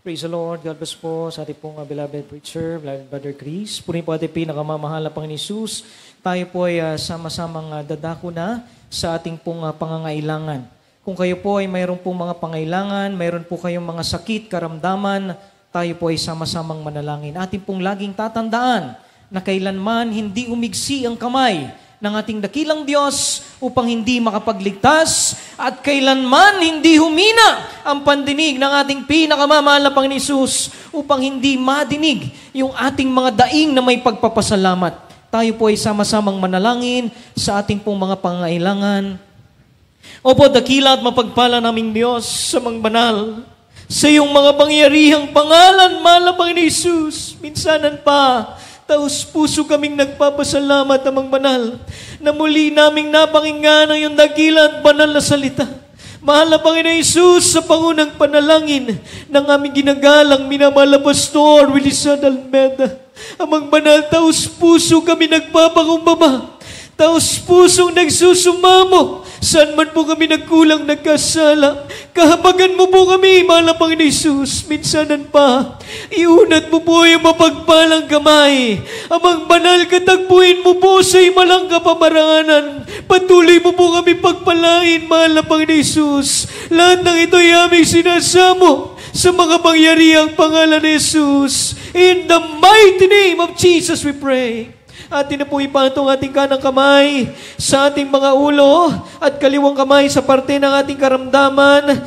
Praise the Lord. God bless po sa ating pong beloved preacher, beloved Brother Chris. Purihin po ating pinakamamahal na Panginoon Jesus. Tayo po ay sama-samang dadako na sa ating pong pangangailangan. Kung kayo po ay mayroon pong mga pangailangan, mayroon po kayong mga sakit, karamdaman, tayo po ay sama-samang manalangin. Ating pong laging tatandaan na kailanman hindi umigsi ang kamay ng ating dakilang Diyos upang hindi makapagligtas at kailanman hindi humina ang pandinig ng ating pinakamamahal na Panginoon Hesus upang hindi madinig yung ating mga daing na may pagpapasalamat. Tayo po ay sama-samang manalangin sa ating pong mga pangailangan. Opo, dakila at mapagpala naming Diyos sa mga banal, sa iyong mga pangyarihang pangalan, mahal na Panginoon Hesus, minsanan pa, taos puso kaming nagpapasalamat amang banal na muli naming napakinggan ang iyong dakila at banal na salita. Mahal na Panginoon Hesus, sa pangunang panalangin ng aming ginagalang minamahal na Pastor Willisad Almeda, amang banal, taos puso kami nagpapakumbaba, taos pusong nagsusumamo, saan man po kami nagkulang, nagkasala. Kahabagan mo po kami, mahal na Panginoon Hesus. Minsanan pa, iunat mo po yung mapagpalang kamay. Amang banal, katagpuin mo po sa imalang kapamaranganan. Patuloy mo po kami pagpalain, mahal na Panginoon Hesus. Lahat ng ito ay aming sinasamo sa mga pangyarihang pangalan ni Hesus. In the mighty name of Jesus we pray. Atin na po ipatong ating kanang kamay sa ating mga ulo at kaliwang kamay sa parte ng ating karamdaman.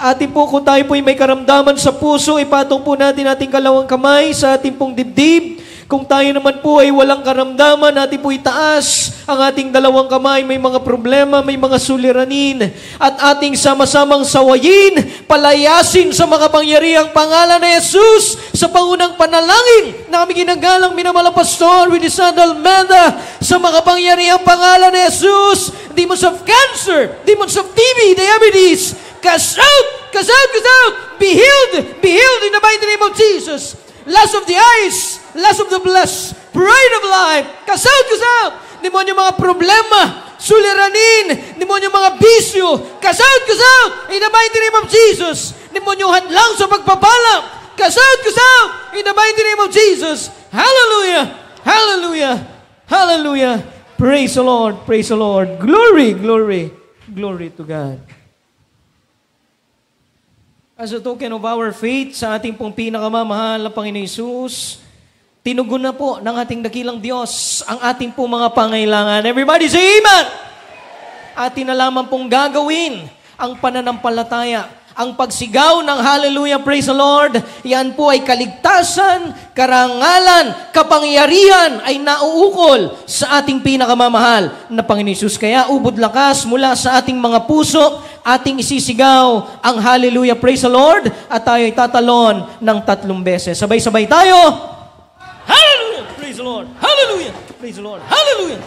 Atin po, kung tayo po ay may karamdaman sa puso, ipatong po natin ating kalawang kamay sa ating pong dibdib. Kung tayo naman po ay walang karamdaman, natin po itaas ang ating dalawang kamay, may mga problema, may mga suliranin, at ating sama-samang sawayin, palayasin sa mga pangyarihang pangalan ni Jesus sa pangunang panalangin na kami ginagalang minamahal na Pastor Willisad Almeda sa mga pangyarihang pangalan ni Jesus. Demons of cancer, demons of TB, diabetes, cast out, cast out, cast out, be healed in the mighty name of Jesus. Lust of the eyes, lust of the flesh, pride of life, cast out, demonyo mga problema, suliranin, demonyo mga bisyo, cast out, in the mighty name of Jesus, demonyo hadlang sa pagpapala, cast out, in the mighty name of Jesus. Hallelujah, hallelujah, hallelujah. Praise the Lord, glory, glory, glory to God. As a token of our faith sa ating pong pinakamamahal na Panginoon Hesus, tinugon na po ng ating dakilang Diyos ang ating pong mga pangailangan. Everybody say amen! Atin na lamang pong gagawin ang pananampalataya, ang pagsigaw ng hallelujah, praise the Lord. Yan po ay kaligtasan, karangalan, kapangyarihan ay nauukol sa ating pinakamamahal na Panginoon Hesus. Kaya ubod lakas mula sa ating mga puso, ating isisigaw ang hallelujah, praise the Lord, at tayo ay tatalon ng 3 beses. Sabay-sabay tayo. Hallelujah, praise the Lord. Hallelujah, praise the Lord. Hallelujah,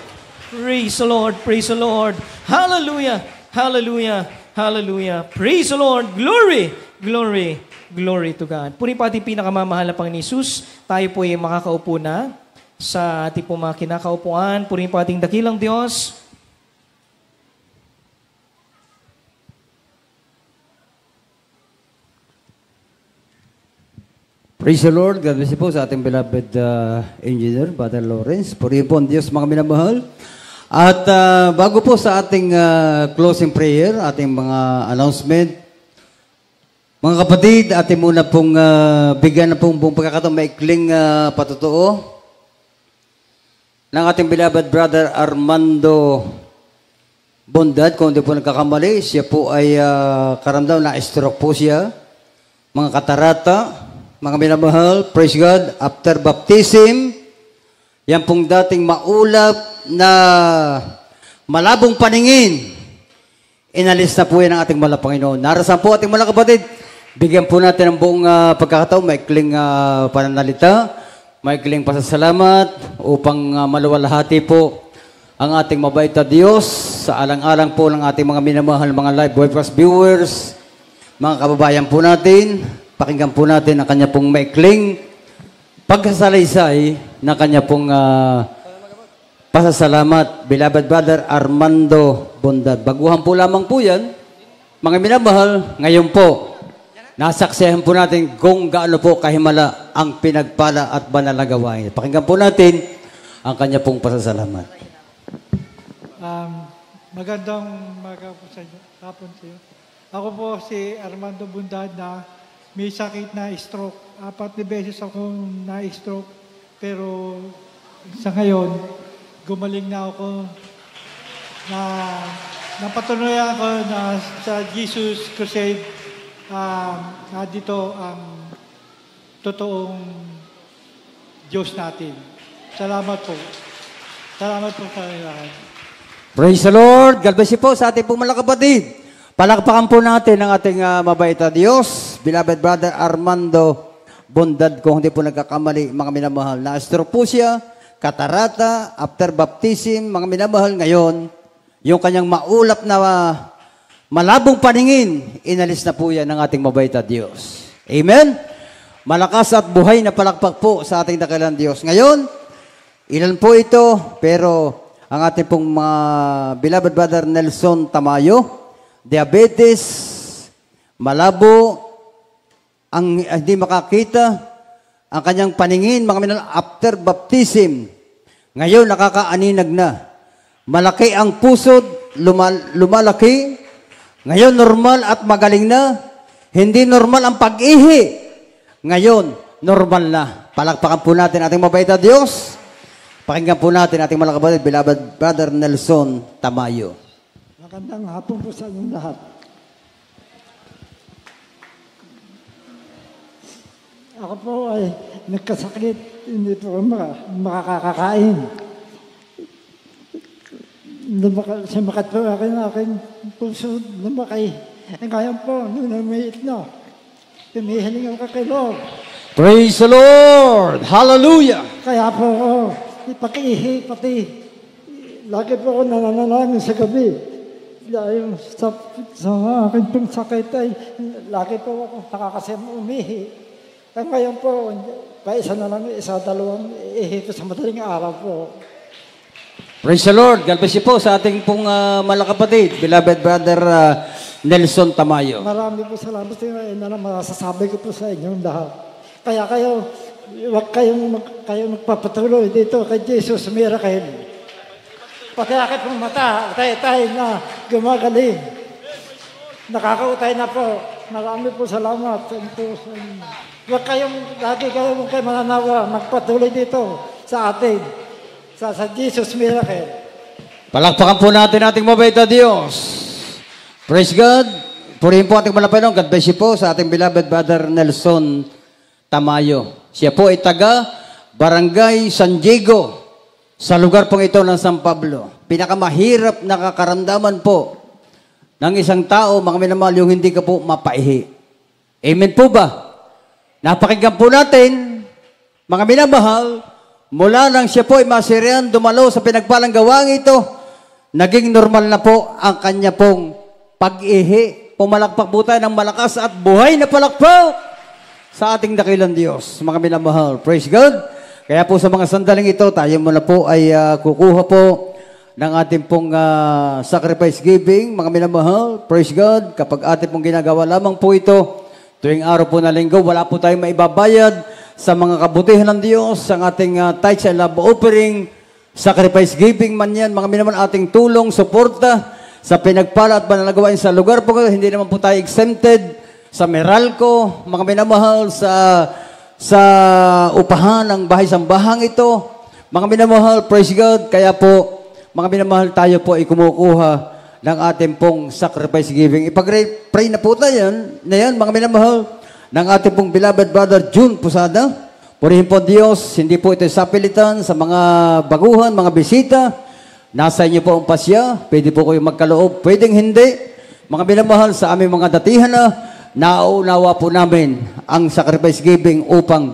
praise the Lord, praise the Lord. Hallelujah, hallelujah, hallelujah. Praise the Lord. Glory, glory, glory to God. Puri pa ating pinakamamahal na Panginoon Hesus. Tayo po ay makakaupo na sa ating po mga kinakaupuan. Puri pa ating dakilang Diyos. Praise the Lord. God bless you po sa ating beloved engineer, Brother Lawrence. Purihin po ang Diyos, mga minamahal. At bago po sa ating closing prayer, ating mga announcement, mga kapatid, ating muna pong bigyan na pong buong pagkakataon maikling patutuo ng ating beloved Brother Armando Bondad. Kung hindi po nagkakamali, siya po ay karamdam na stroke po siya. Mga katarata, mga minamahal, praise God, after baptism, yan pong dating maulap na malabong paningin, inalis na po yan ang ating mahal na Panginoon. Narasan po ating mga kapatid, bigyan po natin ang buong pagkakataon, maikling pananalita, maikling pasasalamat, upang maluwalhati po ang ating mabait na Diyos sa alang-alang po ng ating mga minamahal, mga live broadcast viewers, mga kababayan po natin, Pakinggan po natin ang kanya pong maikling pagkasalaysay na kanya pong pasasalamat. Beloved Brother Armando Bondad. Baguhan po lamang po yan. Mga minamahal, ngayon po, nasaksihan po natin kung gaano po kahimala ang pinagpala at banal na gawain. Pakinggan po natin ang kanya pong pasasalamat. Magandang hapon sa iyo. Ako po si Armando Bondad na may sakit na stroke. 4 na beses akong na-stroke. Pero sa ngayon, gumaling na ako. Napatunayan ko na sa Jesus Crusade, na dito ang totoong Diyos natin. Salamat po. Salamat po sa lahat. Praise the Lord. God bless you po sa ating pong mga kapatid. Palakpakan po natin ang ating mabait na Diyos. Beloved Brother Armando Bondad, kung hindi po nagkakamali, mga minamahal. Na-stroke po siya, katarata, after baptism, mga minamahal. Ngayon, yung kanyang maulap na malabong paningin, inalis na po yan ng ating mabait na Diyos. Amen? Malakas at buhay na palakpak po sa ating dakilang Diyos. Ngayon, ilan po ito, pero ang ating pong mga beloved Brother Nelson Tamayo, diabetes, malabo, ang hindi makakita, ang kanyang paningin, mga minamahal, after baptism, ngayon nakakaaninag na. Malaki ang pusod, lumalaki, ngayon normal at magaling na. Hindi normal ang pag-ihi, ngayon normal na. Palakpakan po natin ating mabait na Diyos. Pakinggan po natin ating mga kapatid, beloved Brother Nelson Tamayo. Magandang hapon po sa inyong lahat. Ako po ay nagkasakit, hindi po makakakain. Sumakat po aking puso, lumaki. Ngayon po, nung lumiit na, humihiling ako kay Lord. Praise the Lord! Hallelujah! Kaya po ako, ipag-ihi pati, lagi po ako nananalangin sa gabi. Dahil sa akin pong sakit ay lagi po ako nakakasama umihi. At ngayon po, isa na lang, dalawang ihi ko sa madaling araw po. Praise the Lord. God bless you po sa ating pong malakapatid, beloved Brother Nelson Tamayo. Marami po salamat sa inyo na masasabi ko po sa inyong lahat. Kaya huwag kayong magpapatuloy dito kay Jesus Miracle. Pati akit mong mata, utay-utay na gumagaling. Nakakautay na po. Marami po salamat. Huwag lagi kayong mananawa, magpatuloy dito sa atin. Sa Jesus Miracle. Palakpakan po natin ating mabait na Diyos. Praise God. Purihin po ating malapayong. God bless you po sa ating beloved Brother Nelson Tamayo. Siya po ay taga Barangay San Diego. Sa lugar pong ito ng San Pablo, pinakamahirap na kakaramdaman po ng isang tao, mga minamahal, yung hindi ka po mapaihi. Amen po ba? Napakinggan po natin, mga minamahal, mula nang siya po ay masirian, dumalo sa pinagpalang gawaang ito, naging normal na po ang kanya pong pag-ihi. Pumalakpak po tayo ng malakas at buhay na palakpak sa ating dakilang Diyos, mga minamahal. Praise God! Kaya po sa mga sandaling ito, tayo muna po ay kukuha po ng ating pong sacrifice giving, mga minamahal. Praise God. Kapag ating pong ginagawa lamang po ito, tuwing araw po na linggo, wala po tayong maibabayad sa mga kabutihan ng Diyos, ang ating tithes and love offering, sacrifice giving man yan, mga minamahal, ating tulong, suporta sa pinagpala at banalagawain sa lugar po. Hindi naman po tayo exempted sa Meralco, mga minamahal, sa upahan ng bahay-sambahang ito. Mga minamahal, praise God. Kaya po, mga minamahal, tayo po ay kumukuha ng ating pong sacrifice giving. Ipag-pray na po tayo yan, mga minamahal, ng ating pong beloved Brother June Posada. Purihin po Diyos, hindi po ito sapilitan sa mga baguhan, mga bisita. Nasa inyo po ang pasya. Pwede po kayo magkaloob, pwedeng hindi. Mga minamahal, sa aming mga datihan na, nauunawa po namin ang sacrifice giving upang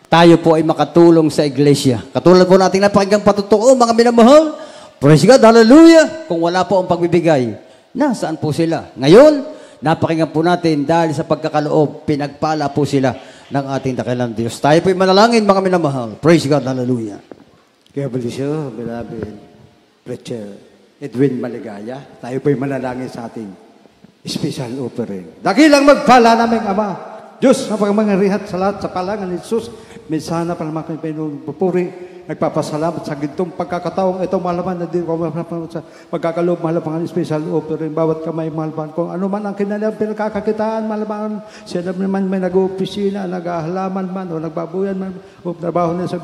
tayo po ay makatulong sa iglesia. Katulad po natin napakinggang patutuo, mga minamahal. Praise God, hallelujah. Kung wala po ang pagbibigay, nasaan po sila? Ngayon, napakinggan po natin dahil sa pagkakaloob, pinagpala po sila ng ating dakilang Diyos. Tayo po'y manalangin, mga minamahal. Praise God, hallelujah. Kaya Belisyo, beloved preacher Edwin Maligaya, tayo po'y manalangin sa ating special offering. Dakilang magpala naming Ama, Diyos na pagmangarihat sa lahat sa palangan ni Jesus, minsana pa naman kami pinupuri, nagpapasalamat sa gintong pagkakataong ito, malaman na din ko sa pagkakaloob, malaman ang special offering, bawat kamay, malaman kung ano man ang kinalang pinakakakitaan, malaman sila naman may nag-opisina, nag-ahalaman man, o nagbabuyan man, o trabaho na sa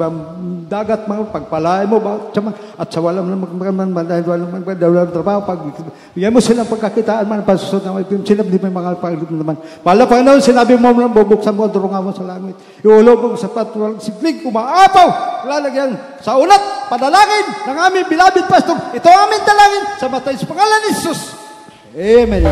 dagat, pagpalain mo, at sa walang trabaho, bigyan mo silang pagkakitaan man, pasusunod na sinabi may mga pagkakitaan naman. Malapan na sinabi mo lang, bubuksan mo, durungan mo sa langit, iulog mo sa patwalang siglig, umaapaw, lalagyan sa unat, panalangin ng aming beloved pastor. Ito ang aming dalangin sa matay sa pangalan ni Jesus. Amen.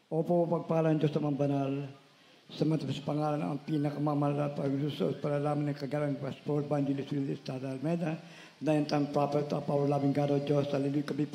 Opo, pagpalang Diyos naman banal, sa matapos pangalan ang pinakamamahal na pag-usos para laman ng kagalang Pastor Evangelist Willis Tada Almeida, dahil ang prophet of our loving God, O Diyos, hallelujah, kami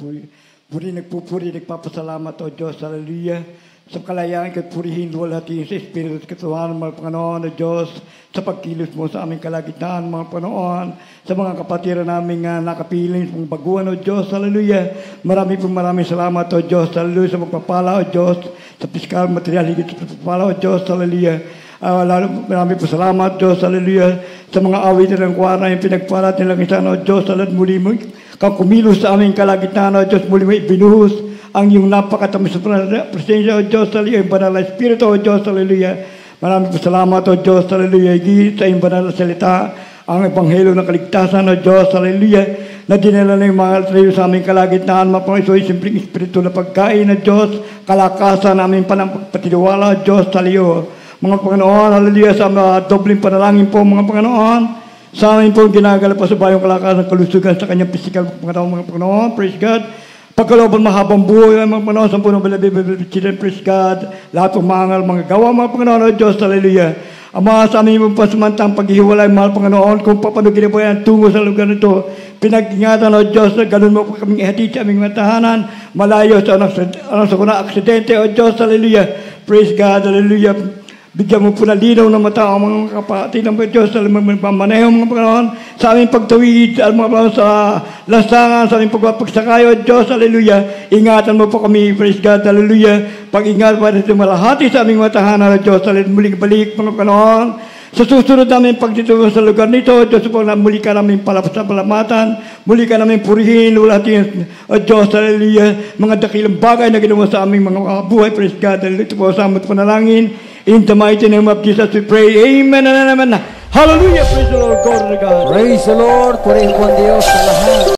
nagpupuri, nagpapasalamat, O Diyos, hallelujah, sa kalayaan kay purihin, luwalhatiin sa Espiritu at Katuhan, mga Panginoon, O Diyos, sa pagkilos mo sa aming kalagitnaan, mga Panginoon, sa mga kapatiran namin nakapiling sa mga baguhan, O Diyos, hallelujah, maraming salamat, O Diyos, hallelujah, sa magpapala, O Diyos, sa piskal, material, higit sa pagpapala, O Diyos, hallelujah, maraming salamat, Diyos, hallelujah, sa mga awit ng kuwana, yung pinagpalat nilang isa, O Diyos, hallelujah, muli mo, kang kumilos sa aming kalagitnaan, O Diyos, muli mo ibinuhos, ang iyong napakatamis na presensya, O Diyos, hallelujah, yung banal na Espiritu, O Diyos, hallelujah, maraming salamat, O Diyos, hallelujah, higit sa iyong banal na salita, ang Ebanghelyo ng kaligtasan, O Diyos, hallelujah, na dinala na yung mga trayo sa aming kalagitnaan, mapangisoy, simpleng Espiritu na pagkain, O Diyos, kalakasan namin panampatiniwala, O Diyos, hallelujah, mga Panginoon, hallelujah, sa mga dobling panalangin po, mga Panginoon, sa amin po ginagala pa sa bayong kalakasan, kalusugan sa kanyang physical, mga Panginoon, praise God, pagkalooban mahabang buhay, mga Panginoon, sa punong balabi, praise God, lahat ng mga gawa, mga Panginoon, O Diyos, hallelujah, ang mga sa amin mong pasamantang paghihiwalay, mahal Panginoon, kung paano ginabayan tungo sa lugar nito, pinag-ingatan, O Diyos, na ganun mo po kaming ihatid sa aming matahanan, malayo sa kuna aksidente, O Diyos, hallelujah, praise God, hallelujah, bigyan mo po na linaw na mata ang mga kapatid ng Diyos sa maneho, mga Panginoon, sa aming pagtawid, sa mga Panginoon, sa lansangan, sa aming pagpapagsakay, O Diyos, hallelujah, ingatan mo po kami, praise God, hallelujah, pag-ingat para sa malahati sa aming matahanan, O Diyos, hallelujah, muling balik, mga Panginoon, sa susunod namin pagtituloy sa lugar nito, O Diyos, po na muli ka namin palamatan, muli ka namin purihin, ulatin, O Diyos, hallelujah, mga dakilang bagay na ginawa sa aming mga buhay, praise God, hallelujah, ito po sa aming panalangin, in the mighty name of Jesus we pray, amen and amen, hallelujah, praise the Lord, God. Praise the Lord, purihin po ang Diyos sa lahat.